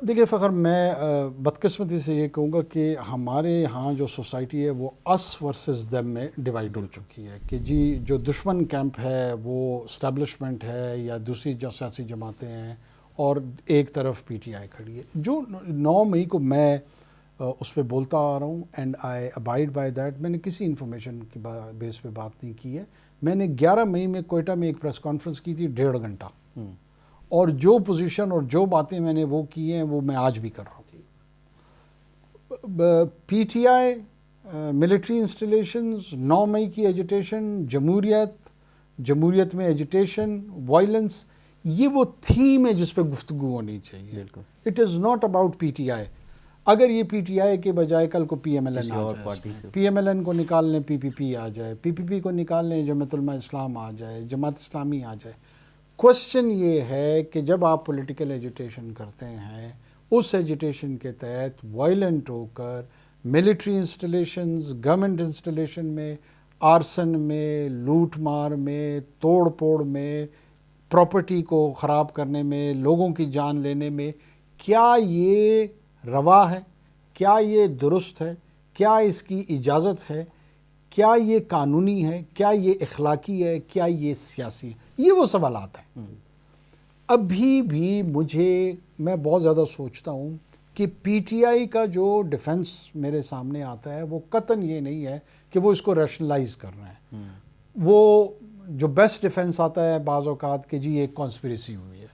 B: دیکھیے فخر, میں بدقسمتی سے یہ کہوں گا کہ ہمارے ہاں جو سوسائٹی ہے وہ اس ورسز دیم میں ڈیوائیڈ ہو چکی ہے کہ جی جو دشمن کیمپ ہے وہ اسٹیبلشمنٹ ہے یا دوسری جو سیاسی جماعتیں ہیں, اور ایک طرف پی ٹی آئی کھڑی ہے. جو 9 مئی کو میں اس پہ بولتا آ رہا ہوں and I abide by that. میں نے کسی انفارمیشن کی بیس پہ بات نہیں کی ہے. میں نے 11 مئی میں کوئٹہ میں ایک پریس کانفرنس کی تھی 1.5 گھنٹہ, اور جو پوزیشن اور جو باتیں میں نے وہ کی ہیں وہ میں آج بھی کر رہا ہوں. P T I, military installations, 9 مئی کی ایجیٹیشن, جمہوریت میں ایجیٹیشن, وائلنس, یہ وہ تھیم ہے جس پہ گفتگو ہونی چاہیے. It is not about P T I. اگر یہ پی ٹی آئی کے بجائے کل کو پی ایم ایل این آ جائے, پی ایم ایل این کو نکال لیں پی پی پی آ جائے, پی پی پی کو نکال لیں جمعیت علماء اسلام آ جائے, جماعت اسلامی آ جائے. کوشچن یہ ہے کہ جب آپ پولیٹیکل ایجیٹیشن کرتے ہیں اس ایجیٹیشن کے تحت وائلنٹ ہو کر ملٹری انسٹالیشنز, گورنمنٹ انسٹالیشن میں, آرسن میں, لوٹ مار میں, توڑ پوڑ میں, پراپرٹی کو خراب کرنے میں, لوگوں کی جان لینے میں, کیا یہ روا ہے, کیا یہ درست ہے, کیا اس کی اجازت ہے, کیا یہ قانونی ہے, کیا یہ اخلاقی ہے, کیا یہ سیاسی ہے. یہ وہ سوالات ہیں. ابھی بھی میں بہت زیادہ سوچتا ہوں کہ پی ٹی آئی کا جو ڈیفنس میرے سامنے آتا ہے وہ قطعاً یہ نہیں ہے کہ وہ اس کو ریشنلائز کر رہے ہیں. وہ جو بیسٹ ڈیفنس آتا ہے بعض اوقات کہ جی ایک کانسپریسی ہوئی ہے,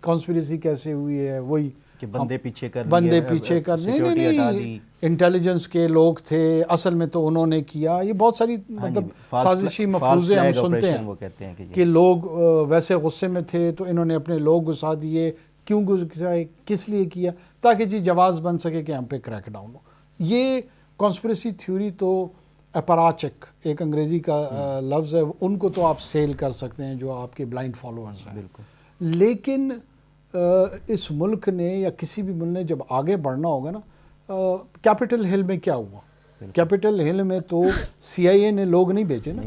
B: کانسپریسی کیسے ہوئی ہے، وہی
C: کہ بندے پیچھے کر
B: بندے پیچھے کرنے، نہیں انٹیلیجنس کے لوگ تھے اصل میں تو انہوں نے کیا، یہ بہت ساری مطلب سازشی مفروضے ہم سنتے ہیں
C: وہ کہتے ہیں
B: کہ لوگ ویسے غصے میں تھے تو انہوں نے اپنے لوگ گھسا دیے، کیوں گھسائے، کس لیے کیا، تاکہ جی جواز بن سکے کہ ہم پہ کریک ڈاؤن ہو۔ یہ کانسپریسی تھیوری تو اپراچک ایک انگریزی کا لفظ ہے، ان کو تو آپ سیل کر سکتے ہیں جو آپ کے بلائنڈ فالوورز ہیں،
C: بالکل۔
B: لیکن اس ملک نے یا کسی بھی ملک نے جب آگے بڑھنا ہوگا نا، کیپٹل ہل میں کیا ہوا؟ کیپٹل ہل میں تو سی آئی اے نے لوگ نہیں بھیجے نا،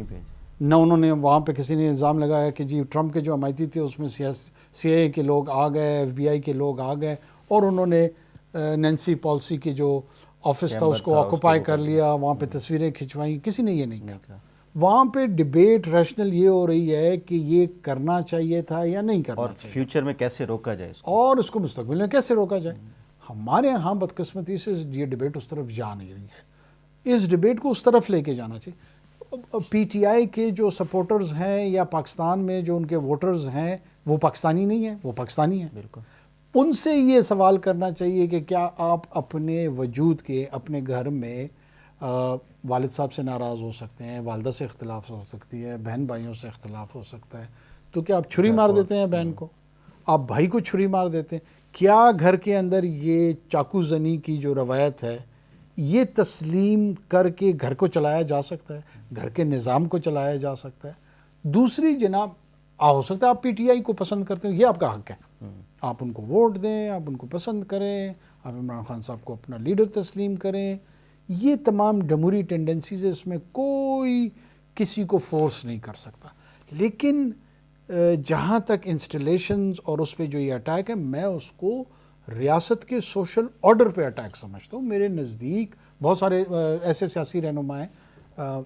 B: نہ انہوں نے وہاں پہ کسی نے الزام لگایا کہ جی ٹرمپ کے جو حمایتی تھے اس میں سی آئی اے کے لوگ آ گئے، ایف بی آئی کے لوگ آ گئے اور انہوں نے نینسی پالیسی کے جو آفس تھا اس کو آکوپائی کر لیا، وہاں پہ تصویریں کھنچوائیں، کسی نے یہ نہیں کیا۔ وہاں پہ ڈیبیٹ ریشنل یہ ہو رہی ہے کہ یہ کرنا چاہیے تھا یا نہیں کرنا
C: اور
B: چاہیے،
C: فیوچر میں کیسے روکا جائے اس کو،
B: اور اس کو مستقبل میں کیسے روکا جائے۔ ہمارے ہاں بدقسمتی سے یہ ڈیبیٹ اس طرف جا نہیں رہی ہے، اس ڈیبیٹ کو اس طرف لے کے جانا چاہیے۔ پی ٹی آئی کے جو سپورٹرز ہیں یا پاکستان میں جو ان کے ووٹرز ہیں وہ پاکستانی نہیں ہیں، وہ پاکستانی ہیں،
C: بالکل۔
B: ان سے یہ سوال کرنا چاہیے کہ کیا آپ اپنے وجود کے اپنے گھر میں والد صاحب سے ناراض ہو سکتے ہیں، والدہ سے اختلاف ہو سکتی ہے، بہن بھائیوں سے اختلاف ہو سکتا ہے، تو کیا آپ چھری مار دیتے ہیں بہن کو، آپ بھائی کو چھری مار دیتے ہیں؟ کیا گھر کے اندر یہ چاقو زنی کی جو روایت ہے یہ تسلیم کر کے گھر کو چلایا جا سکتا ہے، گھر کے نظام کو چلایا جا سکتا ہے؟ دوسری جناب ہو سکتا ہے آپ پی ٹی آئی کو پسند کرتے ہیں، یہ آپ کا حق ہے، آپ ان کو ووٹ دیں، آپ ان کو پسند کریں، آپ عمران خان صاحب کو اپنا لیڈر تسلیم کریں، یہ تمام جمہوری ٹینڈنسیز ہے، اس میں کوئی کسی کو فورس نہیں کر سکتا۔ لیکن جہاں تک انسٹالیشنز اور اس پہ جو یہ اٹیک ہے، میں اس کو ریاست کے سوشل آرڈر پہ اٹیک سمجھتا ہوں۔ میرے نزدیک بہت سارے ایسے سیاسی رہنما ہیں،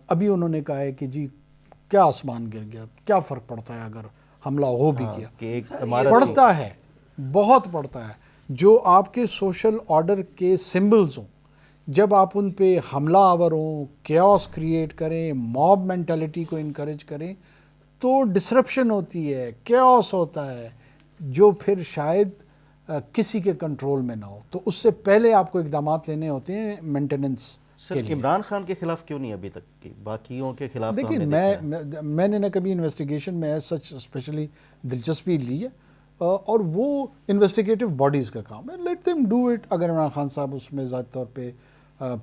B: ابھی انہوں نے کہا ہے کہ جی کیا آسمان گر گیا، کیا فرق پڑتا ہے اگر حملہ ہو بھی گیا، پڑتا ہے، بہت پڑتا ہے۔ جو آپ کے سوشل آرڈر کے سمبلز ہوں، جب آپ ان پہ حملہ آور ہوں، کیوس کریٹ کریں، موب مینٹلٹی کو انکریج کریں، تو ڈسرپشن ہوتی ہے، کیوس ہوتا ہے، جو پھر شاید کسی کے کنٹرول میں نہ ہو۔ تو اس سے پہلے آپ کو اقدامات لینے ہوتے ہیں مینٹیننس کے لیے۔
C: عمران خان کے خلاف کیوں نہیں ابھی تک کی، باقیوں کے خلاف تو ہم
B: دیکھیں،
C: نے دیکھا ہے۔
B: میں نے نہ کبھی انویسٹیگیشن میں سچ اسپیشلی دلچسپی لی ہے، اور وہ انویسٹیگیٹو باڈیز کا کام ہے، لیٹ دیم ڈو اٹ۔ اگر عمران خان صاحب اس میں ذاتی طور پہ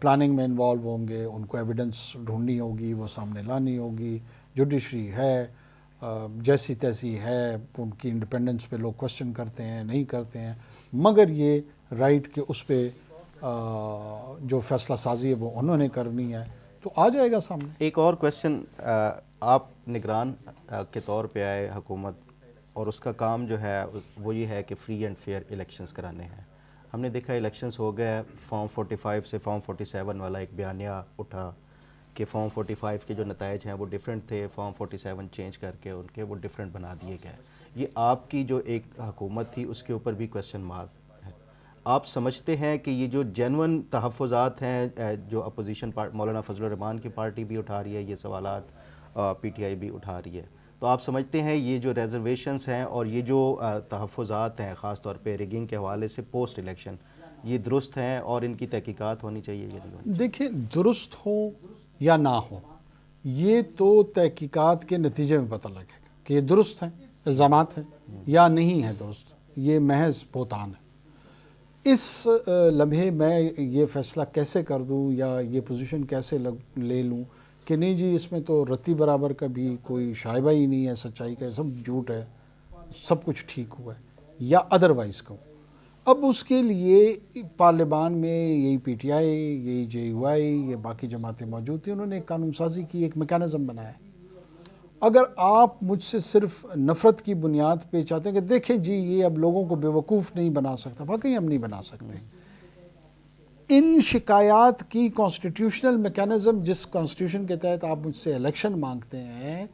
B: پلاننگ میں انوالو ہوں گے، ان کو ایویڈنس ڈھونڈنی ہوگی، وہ سامنے لانی ہوگی، جوڈیشری ہے جیسی تیسی ہے، ان کی انڈیپینڈنس پہ لوگ کوسچن کرتے ہیں، نہیں کرتے ہیں، مگر یہ رائٹ کہ اس پہ جو فیصلہ سازی ہے وہ انہوں نے کرنی ہے، تو آ جائے گا سامنے۔
C: ایک اور کویسچن، آپ نگران کے طور پہ آئے حکومت، اور اس کا کام جو ہے وہ یہ ہے کہ فری اینڈ فیئر الیکشنز کرانے ہیں۔ ہم نے دیکھا الیکشنز ہو گئے، فارم 45 سے فارم 47 والا ایک بیانیہ اٹھا کہ فارم 45 کے جو نتائج ہیں وہ ڈیفرنٹ تھے، فارم 47 چینج کر کے ان کے وہ ڈیفرنٹ بنا دیے گئے۔ یہ آپ کی جو ایک حکومت تھی اس کے اوپر بھی کویسچن مارک ہے۔ آپ سمجھتے ہیں کہ یہ جو جینون تحفظات ہیں جو اپوزیشن مولانا فضل الرحمان کی پارٹی بھی اٹھا رہی ہے، یہ سوالات پی ٹی آئی بھی اٹھا رہی ہے، تو آپ سمجھتے ہیں یہ جو ریزرویشنز ہیں اور یہ جو تحفظات ہیں خاص طور پہ ریگنگ کے حوالے سے پوسٹ الیکشن، یہ درست ہیں اور ان کی تحقیقات ہونی چاہیے یا نہیں ہونی؟
B: دیکھیں، درست ہو یا نہ ہو یہ تو تحقیقات کے نتیجے میں پتہ لگے گا کہ یہ درست ہیں، الزامات ہیں، یا نہیں ہے درست، یہ محض بہتان ہے۔ اس لمحے میں یہ فیصلہ کیسے کر دوں یا یہ پوزیشن کیسے لے لوں کہ نہیں جی اس میں تو رتی برابر کا بھی کوئی شائبہ ہی نہیں ہے سچائی کا، سب جھوٹ ہے، سب کچھ ٹھیک ہوا ہے، یا ادروائز کہوں۔ اب اس کے لیے پارلیمان میں یہی پی ٹی آئی، یہی جے یو آئی، یہ باقی جماعتیں موجود تھیں، انہوں نے ایک قانون سازی کی، ایک میکانزم بنایا۔ اگر آپ مجھ سے صرف نفرت کی بنیاد پہ چاہتے ہیں کہ دیکھیں جی یہ اب لوگوں کو بیوقوف نہیں بنا سکتا، واقعی ہم نہیں بنا سکتے۔ ان شکایات کی کانسٹیٹیوشنل میکانزم، جس کانسٹیٹیوشن کے تحت آپ مجھ سے الیکشن مانگتے ہیں،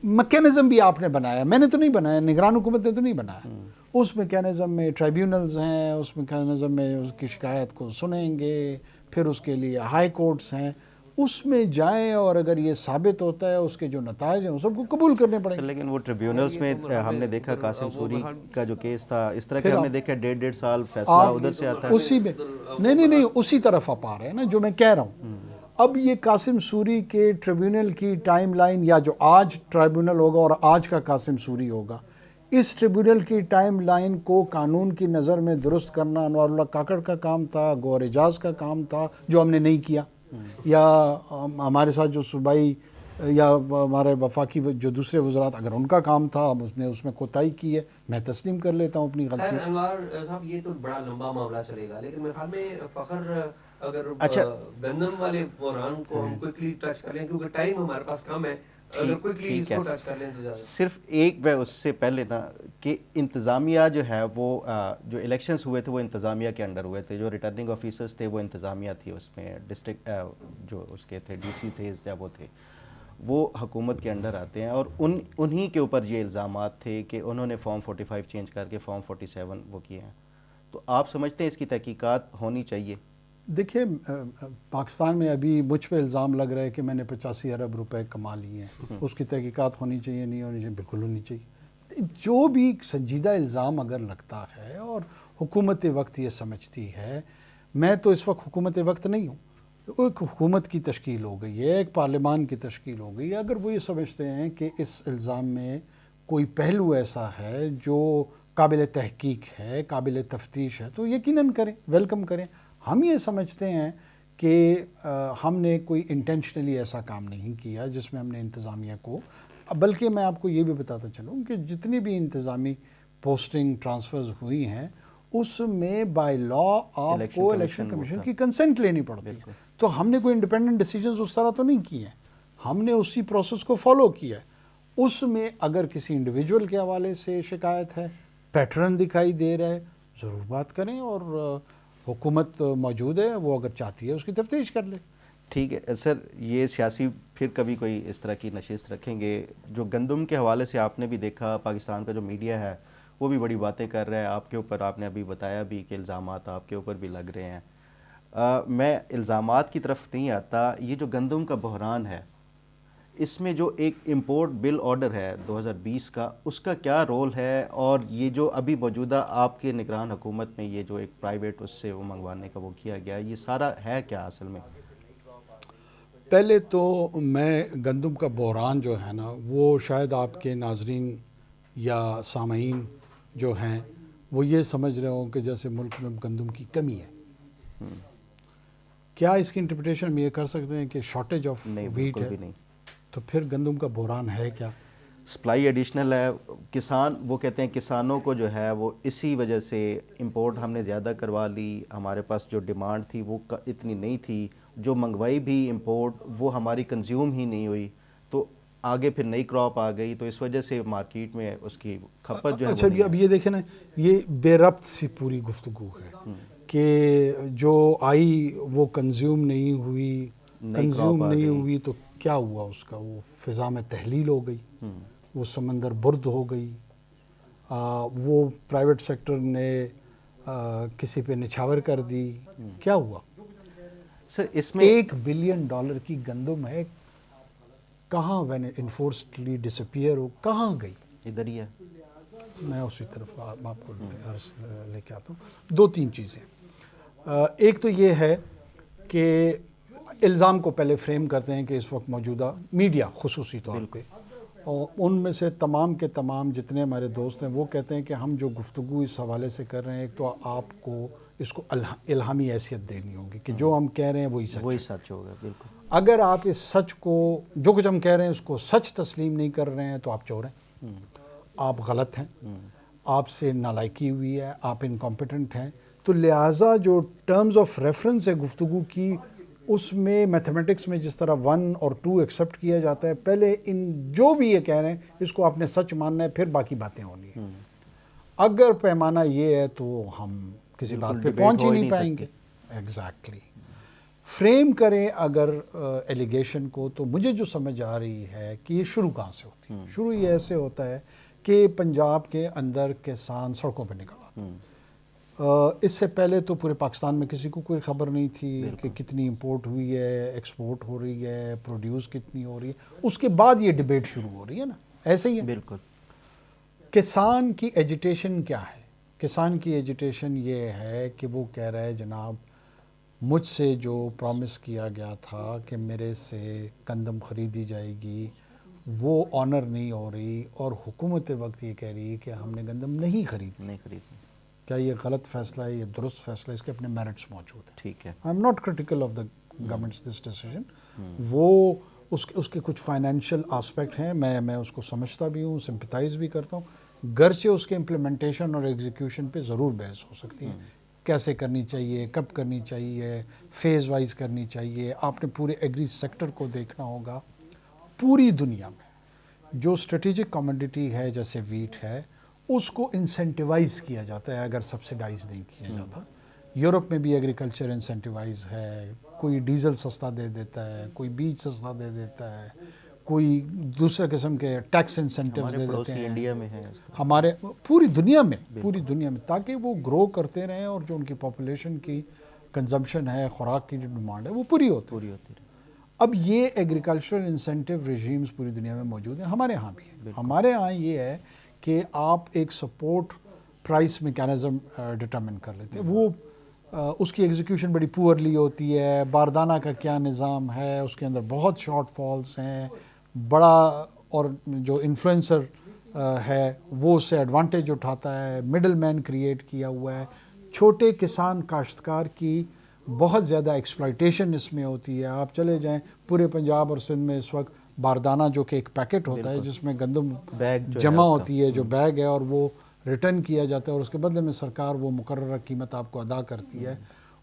B: میکانزم بھی آپ نے بنایا، میں نے تو نہیں بنایا، نگران حکومت نے تو نہیں بنایا۔ اس میکانزم میں ٹرائیبیونلز ہیں، اس میکانزم میں اس کی شکایت کو سنیں گے، پھر اس کے لیے ہائی کورٹس ہیں، اس میں جائیں اور اگر یہ ثابت ہوتا ہے اس کے جو نتائج ہیں وہ سب کو قبول کرنے پڑیں گے.
C: لیکن وہ ٹریبیونلز میں ہم نے دیکھا قاسم سوری کا جو کیس تھا اس طرح کہ ہم نے دیکھا 1.5 سال فیصلہ ادھر سے آتا ہے.
B: اسی میں نہیں اسی طرف آپ آ رہے ہیں نا جو میں کہہ رہا ہوں. اب یہ قاسم سوری کے ٹریبیونل کی ٹائم لائن یا جو آج ٹریبیونل ہوگا اور آج کا قاسم سوری ہوگا, اس ٹریبیونل کی ٹائم لائن کو قانون کی نظر میں درست کرنا انوار اللہ کاکڑ کا کام تھا, گوہر اعجاز کا کام تھا, جو ہم نے نہیں کیا. یا ہمارے ساتھ جو صوبائی یا ہمارے وفاقی جو دوسرے وزرات اگر ان کا کام تھا, اس نے اس میں کوتاہی کی ہے, میں تسلیم کر لیتا ہوں اپنی غلطی.
A: انوار صاحب یہ تو بڑا لمبا معاملہ چلے گا, لیکن میرے خیال میں فخر اگر گندم والے بحران کو ہم کوئکلی ٹچ کر لیں کیونکہ ٹائم ہمارے پاس کم ہے, اگر کوئکلی اس کو ٹچ کر لیں تو زیادہ.
C: صرف ایک میں اس سے پہلے نا کہ انتظامیہ جو ہے وہ جو الیکشنز ہوئے تھے وہ انتظامیہ کے انڈر ہوئے تھے, جو ریٹرننگ آفیسرز تھے وہ انتظامیہ تھی, اس میں ڈسٹرکٹ جو اس کے تھے ڈی سی تھے یا وہ تھے وہ حکومت کے انڈر آتے ہیں, اور انہی کے اوپر یہ الزامات تھے کہ انہوں نے فارم 45 چینج کر کے فارم 47 وہ کیے ہیں. تو آپ سمجھتے ہیں اس کی تحقیقات ہونی چاہیے؟
B: دیکھیں پاکستان میں ابھی مجھ پہ الزام لگ رہا ہے کہ میں نے 85 ارب روپے کما لیے ہیں, اس کی تحقیقات ہونی چاہیے نہیں ہونی چاہیے؟ بالکل ہونی چاہیے. جو بھی سنجیدہ الزام اگر لگتا ہے اور حکومت وقت یہ سمجھتی ہے, میں تو اس وقت حکومت وقت نہیں ہوں, ایک حکومت کی تشکیل ہو گئی ہے, ایک پارلیمان کی تشکیل ہو گئی ہے, اگر وہ یہ سمجھتے ہیں کہ اس الزام میں کوئی پہلو ایسا ہے جو قابل تحقیق ہے, قابل تفتیش ہے, تو یقیناً کریں, ویلکم کریں. ہم یہ سمجھتے ہیں کہ ہم نے کوئی انٹینشنلی ایسا کام نہیں کیا جس میں ہم نے انتظامیہ کو, بلکہ میں آپ کو یہ بھی بتاتا چلوں کہ جتنی بھی انتظامی پوسٹنگ ٹرانسفرز ہوئی ہیں اس میں بائی لا آپ کو الیکشن کمیشن کی کنسنٹ لینی پڑتی ہے. تو ہم نے کوئی انڈیپینڈنٹ ڈیسیجنز اس طرح تو نہیں کیے ہیں, ہم نے اسی پروسیس کو فالو کیا ہے. اس میں اگر کسی انڈیویجول کے حوالے سے شکایت ہے, پیٹرن دکھائی دے رہا ہے, ضرور بات کریں, اور حکومت موجود ہے, وہ اگر چاہتی ہے اس کی تفتیش کر لے.
C: ٹھیک ہے سر, یہ سیاسی پھر کبھی کوئی اس طرح کی نشست رکھیں گے؟ جو گندم کے حوالے سے آپ نے بھی دیکھا پاکستان کا جو میڈیا ہے وہ بھی بڑی باتیں کر رہا ہے آپ کے اوپر, آپ نے ابھی بتایا بھی کہ الزامات آپ کے اوپر بھی لگ رہے ہیں. میں الزامات کی طرف نہیں آتا, یہ جو گندم کا بحران ہے اس میں جو ایک امپورٹ بل آرڈر ہے 2020 کا, اس کا کیا رول ہے, اور یہ جو ابھی موجودہ آپ کے نگران حکومت میں یہ جو ایک پرائیویٹ اس سے وہ منگوانے کا وہ کیا گیا, یہ سارا ہے کیا اصل میں؟
B: پہلے تو میں گندم کا بحران جو ہے نا وہ شاید آپ کے ناظرین یا سامعین جو ہیں وہ یہ سمجھ رہے ہوں کہ جیسے ملک میں گندم کی کمی ہے. کیا اس کی انٹرپریٹیشن ہم یہ کر سکتے ہیں کہ شارٹیج آف ویٹ ہے؟
C: نہیں.
B: تو پھر گندم کا بحران ہے کیا؟
C: سپلائی ایڈیشنل ہے. کسان وہ کہتے ہیں کسانوں کو جو ہے وہ اسی وجہ سے امپورٹ ہم نے زیادہ کروا لی, ہمارے پاس جو ڈیمانڈ تھی وہ اتنی نہیں تھی, جو منگوائی بھی امپورٹ وہ ہماری کنزیوم ہی نہیں ہوئی, تو آگے پھر نئی کراپ آ گئی, تو اس وجہ سے مارکیٹ میں اس کی کھپت جو ہے.
B: اچھا اب یہ دیکھیں نا, یہ بے ربط سی پوری گفتگو ہے کہ جو آئی وہ کنزیوم نہیں ہوئی, کنزیوم نہیں ہوئی تو کیا ہوا اس کا؟ وہ فضا میں تحلیل ہو گئی, وہ سمندر برد ہو گئی, وہ پرائیویٹ سیکٹر نے کسی پہ نچھاور کر دی, کیا ہوا؟
C: سر اس میں
B: $1 بلین کی گندم ہے, کہاں وین انفورسڈلی ڈسپیئر ہو, کہاں گئی؟
C: ادھر ہی ہے.
B: میں اسی طرف آپ کو لے کے آتا ہوں. 2-3 چیزیں. ایک تو یہ ہے کہ الزام کو پہلے فریم کرتے ہیں کہ اس وقت موجودہ میڈیا خصوصی طور پہ, اور ان میں سے تمام کے تمام جتنے ہمارے دوست ہیں وہ کہتے ہیں کہ ہم جو گفتگو اس حوالے سے کر رہے ہیں, ایک تو آپ کو اس کو الہامی حیثیت دینی ہوگی کہ جو ہم کہہ رہے ہیں وہی
C: سچ ہوگا. بالکل.
B: اگر آپ اس سچ کو, جو کچھ ہم کہہ رہے ہیں اس کو سچ تسلیم نہیں کر رہے ہیں تو آپ چور ہیں, آپ غلط ہیں, آپ سے نالائکی ہوئی ہے, آپ انکمپیٹنٹ ہیں. تو لہٰذا جو ٹرمز آف ریفرنس ہے گفتگو کی, اس میں میتھمیٹکس میں جس طرح 1 اور 2 ایکسیپٹ کیا جاتا ہے, پہلے ان جو بھی یہ کہہ رہے ہیں اس کو آپ نے سچ ماننا ہے, پھر باقی باتیں ہونی ہیں. اگر پیمانہ یہ ہے تو ہم کسی بات پہ پہنچ ہی نہیں پائیں گے. ایگزیکٹلی. فریم کریں اگر ایلیگیشن کو, تو مجھے جو سمجھ آ رہی ہے کہ یہ شروع کہاں سے ہوتی ہے. شروع یہ ایسے ہوتا ہے کہ پنجاب کے اندر کسان سڑکوں پہ نکل آتے ہیں. اس سے پہلے تو پورے پاکستان میں کسی کو کوئی خبر نہیں تھی کہ کتنی امپورٹ ہوئی ہے، ایکسپورٹ ہو رہی ہے، پروڈیوس کتنی ہو رہی ہے. اس کے بعد یہ ڈیبیٹ شروع ہو رہی ہے نا، ایسے ہی ہے.
C: بالکل.
B: کسان کی ایجیٹیشن کیا ہے؟ کسان کی ایجیٹیشن یہ ہے کہ وہ کہہ رہا ہے جناب مجھ سے جو پرومس کیا گیا تھا کہ میرے سے گندم خریدی جائے گی وہ آنر نہیں ہو رہی، اور حکومت وقت یہ کہہ رہی ہے کہ ہم نے گندم نہیں خریدی. کیا یہ غلط فیصلہ ہے؟ یہ درست فیصلہ ہے؟ اس کے اپنے میرٹس موجود ہیں.
C: ٹھیک ہے.
B: I am not critical of the governments this decision. وہ اس کے کچھ فائنینشیل آسپیکٹ ہیں، میں اس کو سمجھتا بھی ہوں، سمپتھائز بھی کرتا ہوں، گرچہ اس کے امپلیمنٹیشن اور ایگزیکیوشن پہ ضرور بحث ہو سکتی ہے. کیسے کرنی چاہیے، کب کرنی چاہیے، فیز وائز کرنی چاہیے. آپ نے پورے ایگری سیکٹر کو دیکھنا ہوگا. پوری دنیا میں جو اسٹریٹجک کموڈٹی ہے جیسے ویٹ ہے اس کو انسینٹیوائز کیا جاتا ہے اگر سبسیڈائز نہیں کیا جاتا. یورپ میں بھی ایگریکلچر انسینٹیوائز ہے، کوئی ڈیزل سستا دے دیتا ہے، کوئی بیج سستا دے دیتا ہے، کوئی دوسرے قسم کے ٹیکس انسینٹیوز دے دیتے ہیں.
C: انڈیا میں ہے
B: ہمارے پوری دنیا میں تاکہ وہ گرو کرتے رہیں اور جو ان کی پاپولیشن کی کنزمپشن ہے، خوراک کی جو ڈیمانڈ ہے وہ پوری ہوتی رہے. اب یہ ایگریکلچرل انسینٹیو ریجیمز پوری دنیا میں موجود ہیں، ہمارے ہاں بھی ہیں. ہمارے ہاں یہ ہے کہ آپ ایک سپورٹ پرائس میکینزم ڈٹرمن کر لیتے ہیں. وہ اس کی ایگزیکیوشن بڑی پورلی ہوتی ہے. باردانہ کا کیا نظام ہے، اس کے اندر بہت شارٹ فالز ہیں. بڑا اور جو انفلوئنسر ہے وہ اس سے ایڈوانٹیج اٹھاتا ہے. مڈل مین کریٹ کیا ہوا ہے. چھوٹے کسان کاشتکار کی بہت زیادہ ایکسپلائٹیشن اس میں ہوتی ہے. آپ چلے جائیں پورے پنجاب اور سندھ میں اس وقت باردانہ جو کہ ایک پیکٹ ہوتا ہے جس میں گندم جمع ہوتی ہے، جو بیگ ہے، اور وہ ریٹرن کیا جاتا ہے اور اس کے بدلے میں سرکار وہ مقررہ قیمت آپ کو ادا کرتی ہے.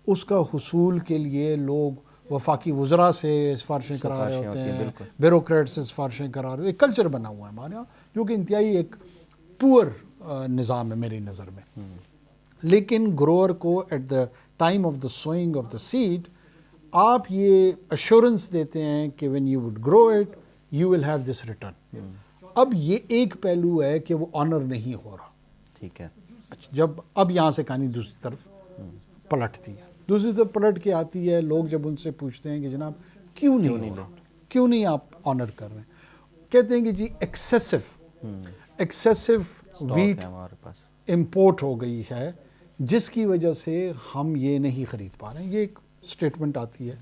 B: اس کا حصول کے لیے لوگ وفاقی وزراء سے سفارشیں کرا رہے ہوتے ہیں، بیوروکریٹ سے سفارشیں کرا رہے ہیں. ایک کلچر بنا ہوا ہے ہمارے یہاں جو کہ انتہائی ایک پور نظام ہے میری نظر میں. لیکن گروور کو at the time of the sowing of the seed آپ یہ ایشورنس دیتے ہیں کہ when you would grow it you will have this return. اب یہ ایک پہلو ہے کہ وہ آنر نہیں ہو رہا.
C: ٹھیک ہے.
B: جب اب یہاں سے کہانی دوسری طرف پلٹتی ہے، دوسری طرف پلٹ کے آتی ہے. لوگ جب ان سے پوچھتے ہیں کہ جناب کیوں نہیں آپ آنر کر رہے ہیں، کہتے ہیں کہ جی ایکسیسو ویٹ امپورٹ ہو گئی ہے جس کی وجہ سے ہم یہ نہیں خرید پا رہے ہیں. یہ ایک اسٹیٹمنٹ آتی ہے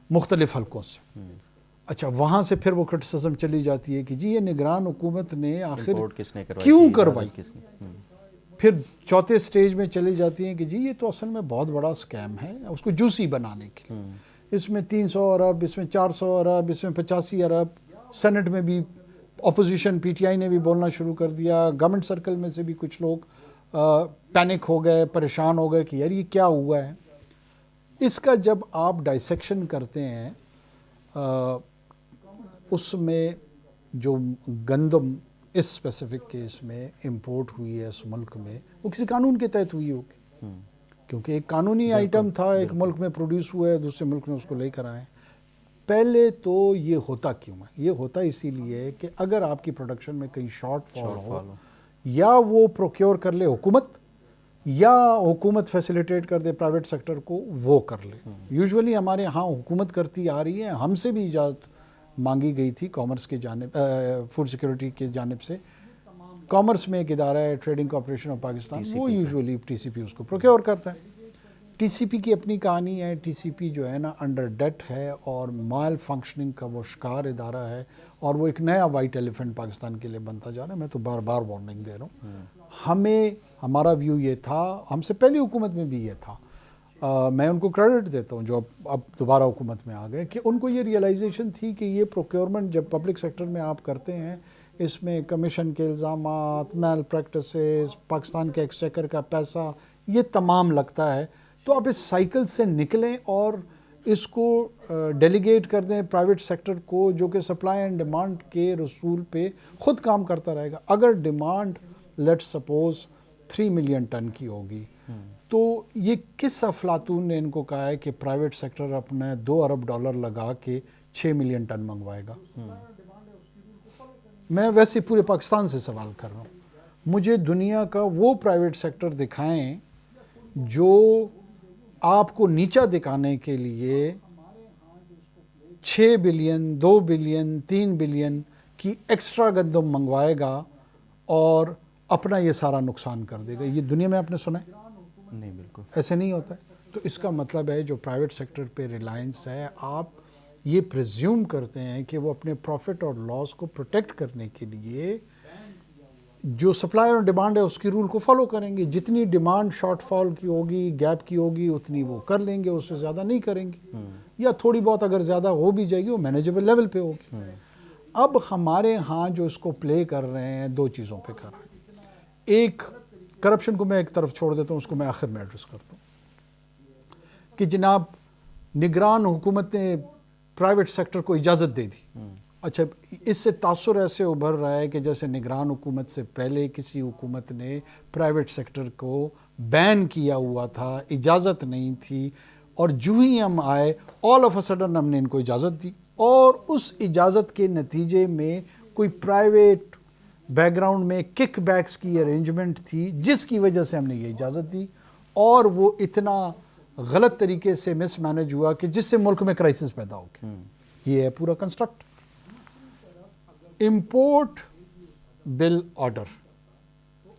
B: مختلف حلقوں سے. اچھا وہاں سے پھر وہ کرٹیسزم چلی جاتی ہے کہ جی یہ نگران حکومت نے آخر کیوں کروائی. پھر چوتھے سٹیج میں چلی جاتی ہیں کہ جی یہ تو اصل میں بہت بڑا سکیم ہے اس کو جوسی بنانے کے لیے. اس میں 300 ارب، اس میں 400 ارب، اس میں 85 ارب. سینٹ میں بھی اپوزیشن پی ٹی آئی نے بھی بولنا شروع کر دیا. گورنمنٹ سرکل میں سے بھی کچھ لوگ پینک ہو گئے، پریشان ہو گئے کہ یار یہ کیا ہوا ہے. اس کا جب آپ ڈائسیکشن کرتے ہیں اس میں جو گندم اس اسپیسیفک کیس میں امپورٹ ہوئی ہے اس ملک میں وہ کسی قانون کے تحت ہوئی ہوگی، کیونکہ ایک قانونی آئٹم تھا، ایک ملک میں پروڈیوس ہوا ہے، دوسرے ملک نے اس کو لے کر آئے. پہلے تو یہ ہوتا کیوں ہے؟ یہ ہوتا اسی لیے کہ اگر آپ کی پروڈکشن میں کہیں شارٹ فال ہو یا وہ پروکیور کر لے حکومت یا حکومت فیسیلیٹیٹ کر دے پرائیویٹ سیکٹر کو وہ کر لے. یوزولی ہمارے ہاں حکومت کرتی آ رہی ہے. ہم سے بھی اجازت مانگی گئی تھی کامرس کی جانب، فوڈ سیکورٹی کی جانب سے. کامرس میں ایک ادارہ ہے ٹریڈنگ کارپوریشن آف پاکستان، وہ یوزولی ٹی سی پی اس کو پروکیور کرتا ہے. ٹی سی پی کی اپنی کہانی ہے. ٹی سی پی جو ہے نا انڈر ڈیٹ ہے اور مال فنکشننگ کا وہ شکار ادارہ ہے اور وہ ایک نیا وائٹ ایلیفنٹ پاکستان کے لیے بنتا جا رہا ہے. میں تو بار بار وارننگ دے رہا ہوں. ہمارا ویو یہ تھا، ہم سے پہلی حکومت میں بھی یہ تھا. میں ان کو کریڈٹ دیتا ہوں جو اب دوبارہ حکومت میں آ گئے کہ ان کو یہ ریئلائزیشن تھی کہ یہ پروکیورمنٹ جب پبلک سیکٹر میں آپ کرتے ہیں اس میں کمیشن کے الزامات، میل پریکٹسز، پاکستان کے ایکسچیکر کا پیسہ، یہ تمام لگتا ہے. تو آپ اس سائیکل سے نکلیں اور اس کو ڈیلیگیٹ کر دیں پرائیویٹ سیکٹر کو جو کہ سپلائی اینڈ ڈیمانڈ کے رسول پہ خود کام کرتا رہے گا. اگر demand let suppose 3 million ton کی ہوگی تو یہ کس افلاطون نے ان کو کہا ہے کہ پرائیویٹ سیکٹر اپنے $2 ارب لگا کے 6 ملین ٹن منگوائے گا؟ میں ویسے پورے پاکستان سے سوال کر رہا ہوں. مجھے دنیا کا وہ پرائیویٹ سیکٹر دکھائیں جو آپ کو نیچا دکھانے کے لیے 6 بلین 2 بلین 3 بلین کی ایکسٹرا گندم منگوائے گا اور اپنا یہ سارا نقصان کر دے گا. یہ دنیا میں آپ نے سنا ہے؟
C: نہیں بالکل
B: ایسے نہیں ہوتا ہے. تو اس کا مطلب ہے جو پرائیویٹ سیکٹر پہ ریلائنس ہے، آپ یہ پریزیوم کرتے ہیں کہ وہ اپنے پروفٹ اور لاس کو پروٹیکٹ کرنے کے لیے جو سپلائی اور ڈیمانڈ ہے اس کی رول کو فالو کریں گے. جتنی ڈیمانڈ شارٹ فال کی ہوگی، گیپ کی ہوگی، اتنی وہ کر لیں گے، اس سے زیادہ نہیں کریں گے. یا تھوڑی بہت اگر زیادہ ہو بھی جائے گی وہ مینیجبل لیول پہ ہوگی. اب ہمارے ہاں جو اس کو پلے کر رہے ہیں دو چیزوں پہ کر رہے ہیں. ایک کرپشن کو میں ایک طرف چھوڑ دیتا ہوں، اس کو میں آخر میں ایڈریس کرتا ہوں کہ جناب نگران حکومت نے پرائیویٹ سیکٹر کو اجازت دے دی. اچھا، اس سے تاثر ایسے ابھر رہا ہے کہ جیسے نگران حکومت سے پہلے کسی حکومت نے پرائیویٹ سیکٹر کو بین کیا ہوا تھا، اجازت نہیں تھی، اور جو ہی ہم آئے آل آف اے سڈن ہم نے ان کو اجازت دی، اور اس اجازت کے نتیجے میں کوئی پرائیویٹ بیک گراؤنڈ میں کک بیکس کی ارینجمنٹ تھی جس کی وجہ سے ہم نے یہ اجازت دی، اور وہ اتنا غلط طریقے سے مس مینج ہوا کہ جس سے ملک میں کرائسس پیدا ہو گیا. یہ ہے پورا کنسٹرکٹ. امپورٹ بل آرڈر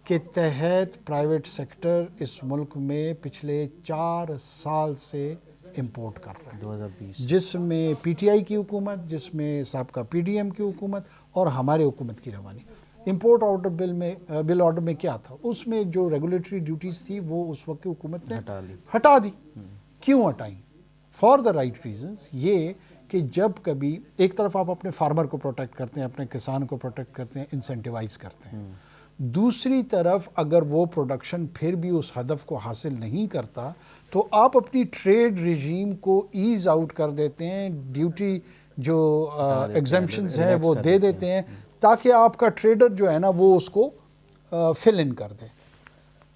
B: کے تحت پرائیویٹ سیکٹر اس ملک میں پچھلے 4 سال سے امپورٹ کر رہے ہیں،
C: 2020
B: جس میں پی ٹی آئی کی حکومت، جس میں سابقہ پی ڈی ایم کی حکومت اور ہمارے حکومت کی روانی. امپورٹ آرڈر بل آرڈر میں کیا تھا؟ اس میں جو ریگولیٹری ڈیوٹیز تھی وہ اس وقت کی حکومت نے ہٹا دی. کیوں ہٹائیں؟ For the right reasons. یہ کہ جب کبھی ایک طرف آپ اپنے فارمر کو پروٹیکٹ کرتے ہیں، اپنے کسان کو پروٹیکٹ کرتے ہیں، انسینٹیوائز کرتے ہیں، دوسری طرف اگر وہ پروڈکشن پھر بھی اس ہدف کو حاصل نہیں کرتا تو آپ اپنی ٹریڈ رجیم کو ایز آؤٹ کر دیتے ہیں، ڈیوٹی جو ایگزمپشنز ہیں وہ دے دیتے ہیں تاکہ آپ کا ٹریڈر جو ہے نا وہ اس کو فل ان کر دے.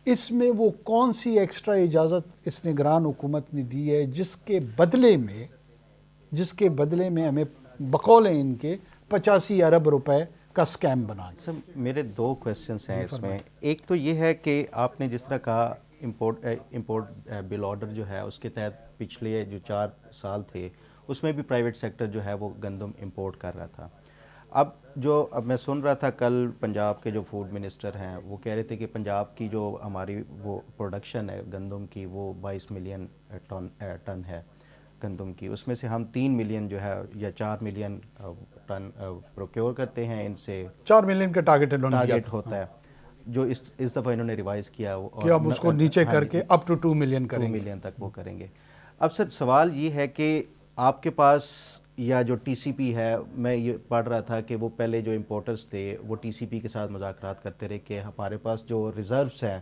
B: اس میں وہ کون سی ایکسٹرا اجازت اس نگران حکومت نے دی ہے جس کے بدلے میں ہمیں بقول ان کے 85 ارب روپے کا سکیم بنا.
C: سر میرے 2 کویسچنس ہیں اس میں. ایک تو یہ ہے کہ آپ نے جس طرح کہا امپورٹ بل آرڈر جو ہے اس کے تحت پچھلے جو 4 سال تھے اس میں بھی پرائیویٹ سیکٹر جو ہے وہ گندم امپورٹ کر رہا تھا. اب میں سن رہا تھا کل پنجاب کے جو فوڈ منسٹر ہیں وہ کہہ رہے تھے کہ پنجاب کی جو ہماری وہ پروڈکشن ہے گندم کی وہ 22 ملین ٹن ہے گندم کی، اس میں سے ہم 3 ملین جو ہے یا 4 ملین ٹن پروکیور کرتے ہیں. ان سے
B: 4 ملین کا ٹارگیٹ
C: ہوتا ہے جو اس دفعہ انہوں نے ریوائز کیا
B: کہ اب اس کو نیچے کر کے اپ ٹو 2 ملین کریں گے.
C: 2 ملین تک وہ کریں گے. اب سر سوال یہ ہے کہ آپ کے پاس یا جو ٹی سی پی ہے، میں یہ پڑھ رہا تھا کہ وہ پہلے جو امپورٹرز تھے وہ ٹی سی پی کے ساتھ مذاکرات کرتے رہے کہ ہمارے پاس جو ریزروز ہیں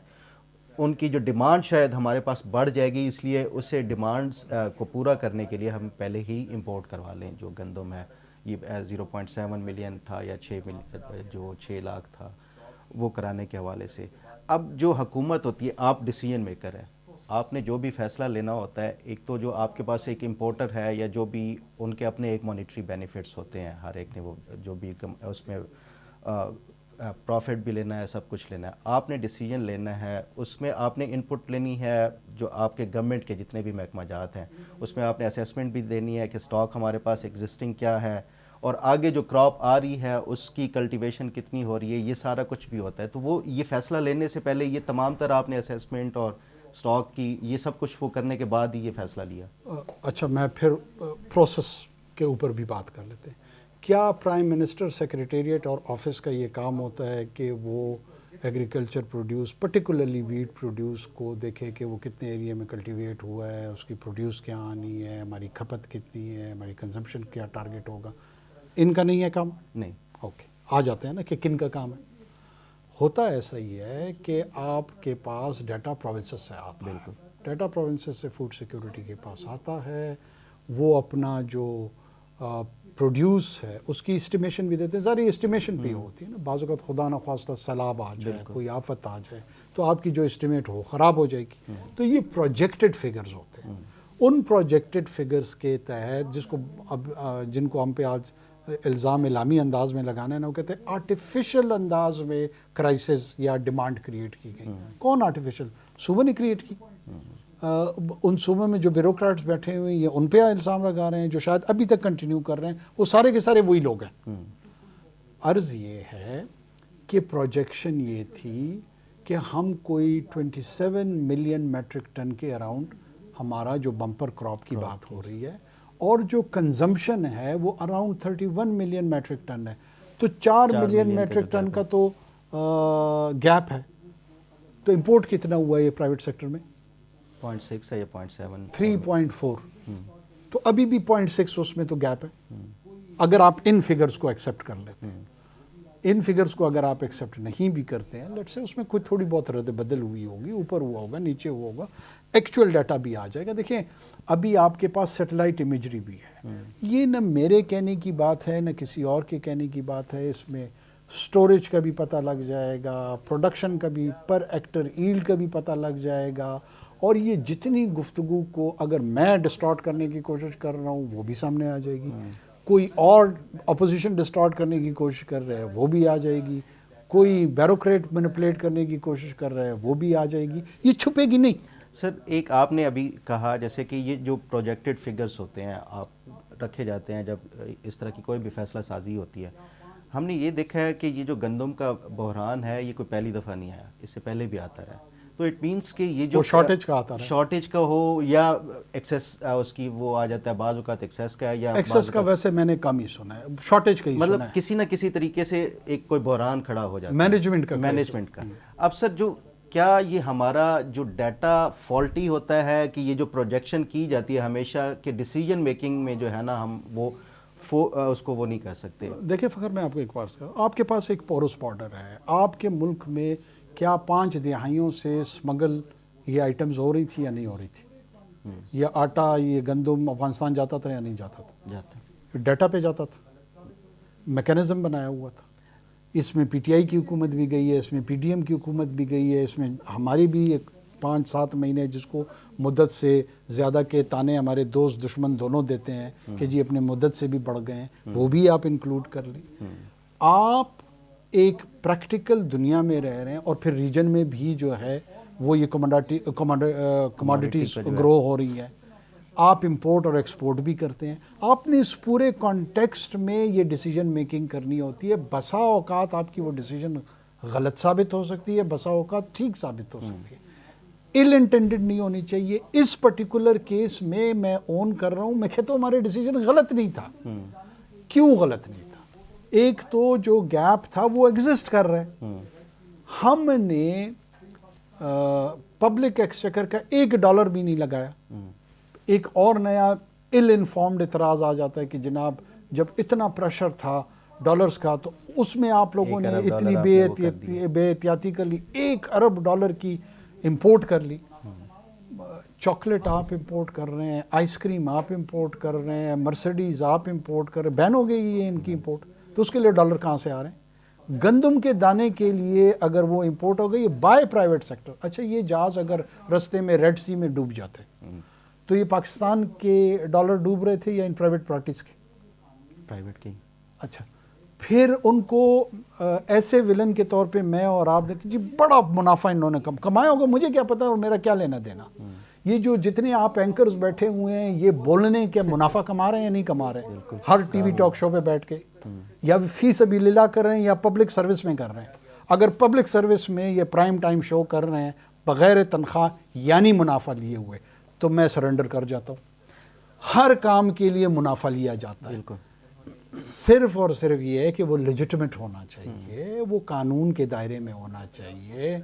C: ان کی جو ڈیمانڈ شاید ہمارے پاس بڑھ جائے گی، اس لیے اسے ڈیمانڈز کو پورا کرنے کے لیے ہم پہلے ہی امپورٹ کروا لیں جو گندم ہے. یہ 0.7 ملین تھا یا 6 لاکھ تھا وہ کرانے کے حوالے سے. اب جو حکومت ہوتی ہے آپ ڈیسیجن میکر ہیں، آپ نے جو بھی فیصلہ لینا ہوتا ہے، ایک تو جو آپ کے پاس ایک امپورٹر ہے یا جو بھی ان کے اپنے ایک مانیٹری بینیفٹس ہوتے ہیں، ہر ایک نے وہ جو بھی اس میں پروفٹ بھی لینا ہے، سب کچھ لینا ہے. آپ نے ڈیسیجن لینا ہے، اس میں آپ نے انپٹ لینی ہے جو آپ کے گورنمنٹ کے جتنے بھی محکمہ جات ہیں، اس میں آپ نے اسیسمنٹ بھی دینی ہے کہ سٹاک ہمارے پاس ایگزسٹنگ کیا ہے اور آگے جو کراپ آ رہی ہے اس کی کلٹیویشن کتنی ہو رہی ہے، یہ سارا کچھ بھی ہوتا ہے. تو وہ یہ فیصلہ لینے سے پہلے یہ تمام طرح آپ نے اسیسمنٹ اور سٹاک کی یہ سب کچھ وہ کرنے کے بعد ہی یہ فیصلہ لیا.
B: اچھا، میں پھر پروسیس کے اوپر بھی بات کر لیتے ہیں. کیا پرائم منسٹر سیکریٹریٹ اور آفس کا یہ کام ہوتا ہے کہ وہ agriculture produce particularly wheat produce کو دیکھے کہ وہ کتنے ایریا میں کلٹیویٹ ہوا ہے، اس کی پروڈیوس کیا آنی ہے، ہماری کھپت کتنی ہے، ہماری کنزمپشن کیا ٹارگیٹ ہوگا؟ ان کا نہیں ہے کام؟
C: نہیں.
B: اوکے، آ جاتے ہیں نا کہ کن کا کام ہے. ہوتا ایسا ہی ہے کہ آپ کے پاس ڈیٹا پروونسز سے آتا ہے. ڈیٹا پروونسز سے فوڈ سیکیورٹی کے پاس آتا ہے، وہ اپنا جو پروڈیوس ہے اس کی اسٹیمیشن بھی دیتے ہیں. ساری اسٹیمیشن پہ ہوتی ہے نا. بعض اوقات خدا نخواستہ سیلاب آ جائے، کوئی آفت آ جائے تو آپ کی جو اسٹیمیٹ ہو خراب ہو جائے گی. تو یہ پروجیکٹڈ فگرز ہوتے ہیں. ان پروجیکٹڈ فگرز کے تحت جن کو ہم پہ آج الزام اعلامی انداز میں لگانا ہے نا، وہ کہتے ہیں آرٹیفیشل انداز میں کرائسس یا ڈیمانڈ کریٹ کی گئی. کون آرٹیفیشل؟ صوبہ نے کریٹ کی. ان صوبوں میں جو بیوروکریٹس بیٹھے ہوئے ہیں یہ ان پہ الزام لگا رہے ہیں جو شاید ابھی تک کنٹینیو کر رہے ہیں، وہ سارے کے سارے وہی لوگ ہیں۔ عرض یہ ہے کہ پروجیکشن یہ تھی کہ ہم کوئی 27 ملین میٹرک ٹن کے اراؤنڈ ہمارا جو بمپر کراپ کی بات ہو رہی ہے، اور جو کنزمپشن ہے وہ اراؤنڈ 31 ملین میٹرک ٹن ہے، تو 4 ملین میٹرک ٹن کا تو گیپ ہے۔ تو امپورٹ کتنا ہوا ہے یہ پرائیویٹ سیکٹر میں؟
C: 0.6 ہے یا 0.7؟
B: 3.4۔ تو ابھی بھی 0.6 اس میں تو گیپ ہے، اگر آپ ان فگرز کو ایکسیپٹ کر لیتے ہیں۔ ان فگرز کو اگر آپ ایکسیپٹ نہیں بھی کرتے ہیں، لیٹس سے اس میں کچھ تھوڑی بہت رد بدل ہوئی ہوگی، اوپر ہوا ہوگا، نیچے ہوا ہوگا، ایکچوئل ڈیٹا بھی آ جائے گا۔ دیکھیں ابھی آپ کے پاس سیٹلائٹ امیجری بھی ہے، یہ نہ میرے کہنے کی بات ہے نہ کسی اور کے کہنے کی بات ہے، اس میں سٹوریج کا بھی پتہ لگ جائے گا، پروڈکشن کا بھی، پر ایکٹر ایلڈ کا بھی پتہ لگ جائے گا، اور یہ جتنی گفتگو کو اگر میں ڈسٹارٹ کرنے کی کوشش کر رہا ہوں وہ بھی سامنے آ جائے گی، کوئی اور اپوزیشن ڈسٹارٹ کرنے کی کوشش کر رہا ہے وہ بھی آ جائے گی، کوئی بیوروکریٹ مینپولیٹ کرنے کی کوشش کر رہا ہے وہ بھی آ جائے گی، یہ چھپے گی نہیں۔
C: سر ایک آپ نے ابھی کہا جیسے کہ یہ جو پروجیکٹڈ فگرز ہوتے ہیں آپ رکھے جاتے ہیں جب اس طرح کی کوئی بھی فیصلہ سازی ہوتی ہے، ہم نے یہ دیکھا ہے کہ یہ جو گندم کا بحران ہے یہ کوئی پہلی دفعہ نہیں آیا، اس سے پہلے بھی آتا رہا، تو اٹ مینس کہ یہ جو
B: شارٹیج کا آتا رہا،
C: شارٹیج کا ہو یا ایکسیس اس کی وہ آ جاتا ہے، بعض اوقات ایکسیس کا یا
B: ایکسس کا ویسے میں نے کم ہی سنا ہے، شارٹیج کا ہی
C: مطلب
B: سنا ہے،
C: کسی نہ کسی طریقے سے ایک کوئی بحران کھڑا ہو جاتا ہے
B: مینجمنٹ کا۔
C: اب سر جو کیا یہ ہمارا جو ڈیٹا فالٹی ہوتا ہے کہ یہ جو پروجیکشن کی جاتی ہے ہمیشہ کہ ڈیسیجن میکنگ میں جو ہے نا ہم وہ اس کو وہ نہیں کر سکتے؟
B: دیکھیں فخر، میں آپ کو ایک بات کروں، آپ کے پاس ایک پورس بارڈر ہے، آپ کے ملک میں کیا 5 دہائیوں سے اسمگل یہ آئٹمز ہو رہی تھی یا نہیں ہو رہی تھی؟ یہ آٹا، یہ گندم افغانستان جاتا تھا یا نہیں جاتا تھا؟ ڈیٹا پہ جاتا تھا، میکانزم بنایا ہوا تھا، اس میں پی ٹی آئی کی حکومت بھی گئی ہے، اس میں پی ڈی ایم کی حکومت بھی گئی ہے، اس میں ہماری بھی ایک 5-7 مہینے جس کو مدت سے زیادہ کے تانے ہمارے دوست دشمن دونوں دیتے ہیں کہ جی اپنے مدت سے بھی بڑھ گئے ہیں، وہ بھی آپ انکلوڈ کر لیں۔ آپ ایک پریکٹیکل دنیا میں رہ رہے ہیں، اور پھر ریجن میں بھی جو ہے وہ یہ کموڈیٹیز گرو ہو رہی ہے، آپ امپورٹ اور ایکسپورٹ بھی کرتے ہیں، آپ نے اس پورے کانٹیکسٹ میں یہ ڈیسیجن میکنگ کرنی ہوتی ہے۔ بسا اوقات آپ کی وہ ڈیسیجن غلط ثابت ہو سکتی ہے، بسا اوقات ٹھیک ثابت ہو سکتی ہے، ایل انٹینڈڈ نہیں ہونی چاہیے۔ اس پرٹیکولر کیس میں اون کر رہا ہوں، میں کہتا ہوں ہمارے ڈیسیجن غلط نہیں تھا۔ کیوں غلط نہیں تھا؟ ایک تو جو گیپ تھا وہ ایگزسٹ کر رہا ہے، ہم نے پبلک ایکسچیکر کا $1 بھی نہیں لگایا۔ ایک اور نیا ایل انفارمڈ اعتراض آ جاتا ہے کہ جناب جب اتنا پریشر تھا ڈالرز کا تو اس میں آپ لوگوں نے اتنی بے احتیاطی کر لی، $1 ارب کی امپورٹ کر لی۔ چاکلیٹ آپ امپورٹ کر رہے ہیں، آئس کریم آپ امپورٹ کر رہے ہیں، مرسڈیز آپ امپورٹ کر رہے ہیں، بین ہو گئی ہے ان کی امپورٹ، تو اس کے لیے ڈالر کہاں سے آ رہے ہیں؟ گندم کے دانے کے لیے اگر وہ امپورٹ ہو گئی بائی پرائیویٹ سیکٹر، اچھا یہ جہاز اگر رستے میں ریڈ سی میں ڈوب جاتے تو یہ پاکستان کے ڈالر ڈوب رہے تھے یا ان پرائیویٹ پارٹیز کے؟
C: پرائیویٹ کی۔
B: اچھا پھر ان کو ایسے ولن کے طور پہ میں اور آپ دیکھیں جی بڑا منافع انہوں نے کمایا ہوگا، مجھے کیا پتا اور میرا کیا لینا دینا۔ یہ جو جتنے آپ اینکرز بیٹھے ہوئے ہیں یہ بولنے کے منافع کما رہے ہیں یا نہیں کما رہے ہیں؟ ہر ٹی وی ٹاک شو پہ بیٹھ کے یا فی سبیل اللہ کر رہے ہیں یا پبلک سروس میں کر رہے ہیں؟ اگر پبلک سروس میں یہ پرائم ٹائم شو کر رہے ہیں بغیر تنخواہ یعنی منافع لیے ہوئے تو میں سرنڈر کر جاتا ہوں۔ ہر کام کے لیے منافع لیا جاتا ہے، صرف اور صرف یہ ہے کہ وہ لیجٹمیٹ ہونا چاہیے، وہ قانون کے دائرے میں ہونا چاہیے۔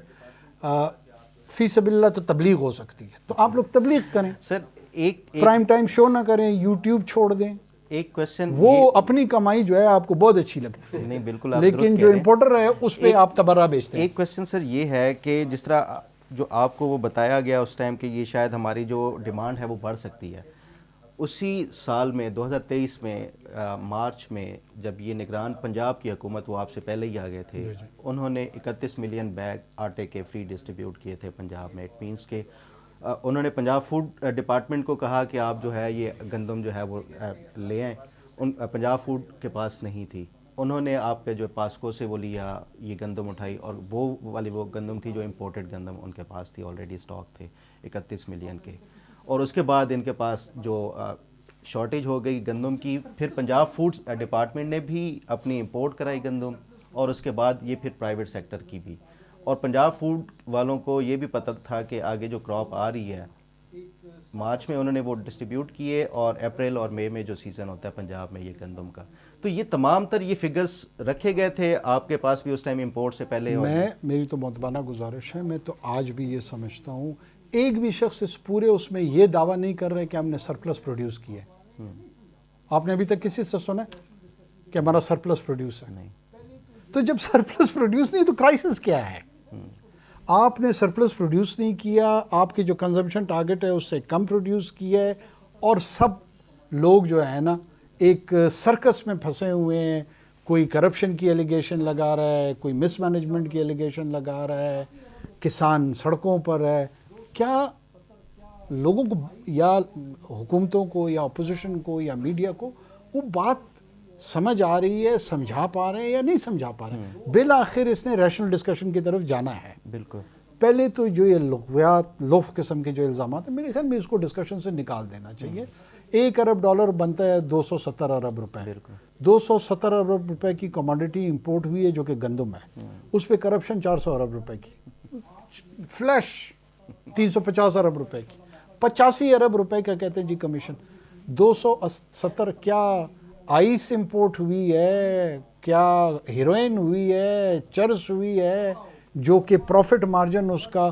B: فی سبیل اللہ تو تبلیغ ہو سکتی ہے تو آپ لوگ تبلیغ کریں،
C: سر ایک
B: پرائم ٹائم شو نہ کریں، یوٹیوب چھوڑ دیں۔
C: ایک کویسچن،
B: وہ اپنی کمائی جو ہے آپ کو بہت اچھی لگتی ہے،
C: نہیں بالکل آپ
B: لیکن جو امپورٹر ہے اس پہ آپ تبرہ بیچتے ہیں۔
C: ایک کویسچن سر یہ ہے کہ جس طرح جو آپ کو وہ بتایا گیا اس ٹائم کہ یہ شاید ہماری جو ڈیمانڈ ہے وہ بڑھ سکتی ہے، اسی سال میں 2023 میں مارچ میں جب یہ نگران پنجاب کی حکومت، وہ آپ سے پہلے ہی آ گئے تھے، انہوں نے 31 ملین بیگ آٹے کے فری ڈسٹریبیوٹ کیے تھے پنجاب میں۔ اٹ مینس کہ انہوں نے پنجاب فوڈ ڈپارٹمنٹ کو کہا کہ آپ جو ہے یہ گندم جو ہے وہ لے آئیں، پنجاب فوڈ کے پاس نہیں تھی، انہوں نے آپ کے جو پاسکو سے وہ لیا یہ گندم اٹھائی, اور وہ والی وہ گندم تھی جو امپورٹڈ گندم ان کے پاس تھی, آلریڈی اسٹاک تھے 31 ملین کے, اور اس کے بعد ان کے پاس جو شارٹیج ہو گئی گندم کی, پھر پنجاب فوڈ ڈپارٹمنٹ نے بھی اپنی امپورٹ کرائی گندم, اور اس کے بعد یہ پھر پرائیویٹ سیکٹر کی بھی, اور پنجاب فوڈ والوں کو یہ بھی پتہ تھا کہ آگے جو کراپ آ رہی ہے, مارچ میں انہوں نے وہ ڈسٹریبیوٹ کیے, اور اپریل اور مئی میں جو سیزن ہوتا ہے پنجاب میں یہ گندم کا, تو یہ تمام تر یہ فگرز رکھے گئے تھے آپ کے پاس بھی اس ٹائم امپورٹ سے پہلے.
B: میری تو مؤدبانہ گزارش ہے, میں تو آج بھی یہ سمجھتا ہوں ایک بھی شخص اس پورے اس میں یہ دعویٰ نہیں کر رہے کہ ہم نے سرپلس پروڈیوس کیا ہے. آپ نے ابھی تک کسی سے سنا کہ ہمارا سرپلس پروڈیوس ہے؟
C: نہیں.
B: تو جب سرپلس پروڈیوس نہیں تو کرائسس کیا ہے؟ آپ نے سرپلس پروڈیوس نہیں کیا, آپ کی جو کنزمپشن ٹارگٹ ہے اس سے کم پروڈیوس کیا ہے, اور سب لوگ جو ہے نا ایک سرکس میں پھنسے ہوئے ہیں, کوئی کرپشن کی ایلیگیشن لگا رہا ہے, کوئی مس مینجمنٹ کی ایلیگیشن لگا رہا ہے, کسان سڑکوں پر ہے. کیا لوگوں کو یا حکومتوں کو یا اپوزیشن کو یا میڈیا کو وہ بات سمجھ آ رہی ہے, سمجھا پا رہے ہیں یا نہیں سمجھا پا رہے ہیں؟ بالآخر اس نے ریشنل ڈسکشن کی طرف جانا ہے.
C: بالکل.
B: پہلے تو جو یہ لغویات لوف قسم کے جو الزامات ہیں, میرے خیال میں اس کو ڈسکشن سے نکال دینا چاہیے. $1 ارب بنتا ہے 270 ارب روپے. 270 ارب روپے کی کموڈٹی امپورٹ ہوئی ہے جو کہ گندم ہے, اس پہ کرپشن 400 ارب روپے کی, فلیش 350 ارب روپے کی, 85 ارب روپے کا کہتے ہیں جی کمیشن. 270 کیا آئس امپورٹ ہوئی ہے, کیا ہیروئن ہوئی ہے, چرس ہوئی ہے, جو کہ پروفٹ مارجن اس کا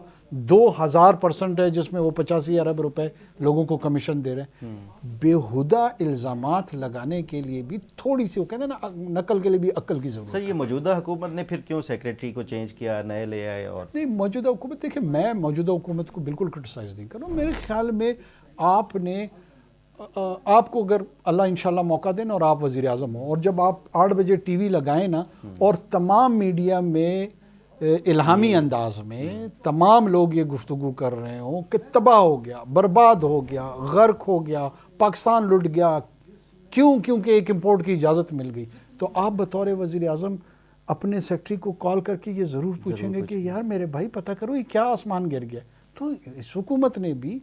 B: 2000% ہے, جس میں وہ 85 ارب روپے لوگوں کو کمیشن دے رہے ہیں. بیہودہ الزامات لگانے کے لیے بھی تھوڑی سی, وہ کہتے ہیں نا نقل کے لیے بھی عقل کی ضرورت
C: سر یہ موجودہ حکومت نے پھر کیوں سیکریٹری کو چینج کیا, نئے لے آئے؟ اور
B: نہیں, موجودہ حکومت, دیکھیں میں موجودہ حکومت کو بالکل کرٹیسائز نہیں کر رہا ہوں. میرے خیال میں آپ کو اگر اللہ انشاءاللہ موقع دے نا اور آپ وزیر اعظم ہوں, اور جب آپ 8 بجے ٹی وی لگائیں نا اور تمام میڈیا میں الہامی انداز میں تمام لوگ یہ گفتگو کر رہے ہوں کہ تباہ ہو گیا, برباد ہو گیا, غرق ہو گیا, پاکستان لٹ گیا, کیونکہ ایک امپورٹ کی اجازت مل گئی, تو آپ بطور وزیر اعظم اپنے سیکٹری کو کال کر کے یہ ضرور پوچھیں گے کہ یار میرے بھائی پتہ کرو یہ کیا آسمان گر گیا. تو اس حکومت نے بھی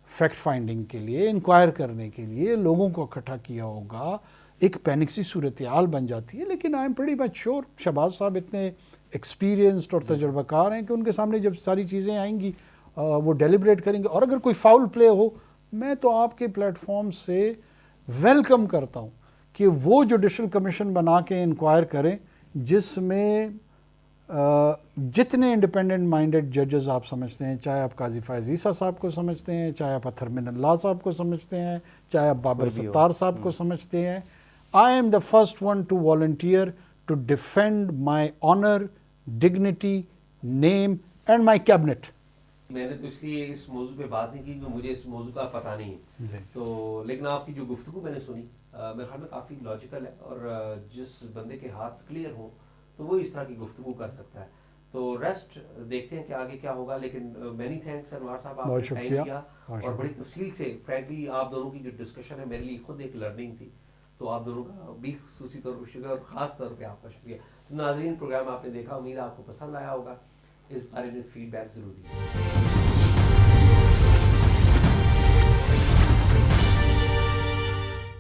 B: فیکٹ فائنڈنگ کے لیے, انکوائر کرنے کے لیے لوگوں کو اکٹھا کیا ہوگا. ایک پینک سی صورتحال بن جاتی ہے, لیکن I am pretty much sure Shehbaz صاحب اتنے ایکسپیرینسڈ اور تجربہ کار ہیں کہ ان کے سامنے جب ساری چیزیں آئیں گی وہ ڈیلیبریٹ کریں گے. اور اگر کوئی فاؤل پلے ہو, میں تو آپ کے پلیٹ فارم سے ویلکم کرتا ہوں کہ وہ جوڈیشل کمیشن بنا کے انکوائر کریں, جس میں جتنے انڈیپینڈنٹ مائنڈڈ ججز آپ سمجھتے ہیں, چاہے آپ قاضی فائز عیسیٰ صاحب کو سمجھتے ہیں, چاہے آپ اطہر من اللہ صاحب کو سمجھتے ہیں, چاہے آپ بابر ستار صاحب کو سمجھتے ہیں, I am the first one to volunteer to defend my honor, dignity, name and my cabinet.
A: میں نے تو اس لیے اس موضوع پہ بات نہیں کی کہ مجھے اس موضوع کا پتہ نہیں ہے, تو لیکن آپ کی جو گفتگو میں نے سنی میرے خیال میں کافی لاجیکل ہے, اور جس بندے کے ہاتھ کلیئر ہوں تو وہ اس طرح کی گفتگو کر سکتا ہے. تو ریسٹ دیکھتے ہیں کہ آگے کیا ہوگا. لیکن مینی تھینکس انوار صاحب, آپ نے ٹائم دیا اور بڑی تفصیل سے. فرینکلی آپ دونوں کی جو ڈسکشن ہے میرے لیے خود ایک لرننگ تھی, تو آپ دونوں کا بھی خصوصی طور پر شکریہ, اور خاص طور پہ آپ کا شکریہ. ناظرین, پروگرام آپ نے دیکھا, امید آپ کو پسند آیا ہوگا. اس بارے میں فیڈ بیک ضرور دیجیے.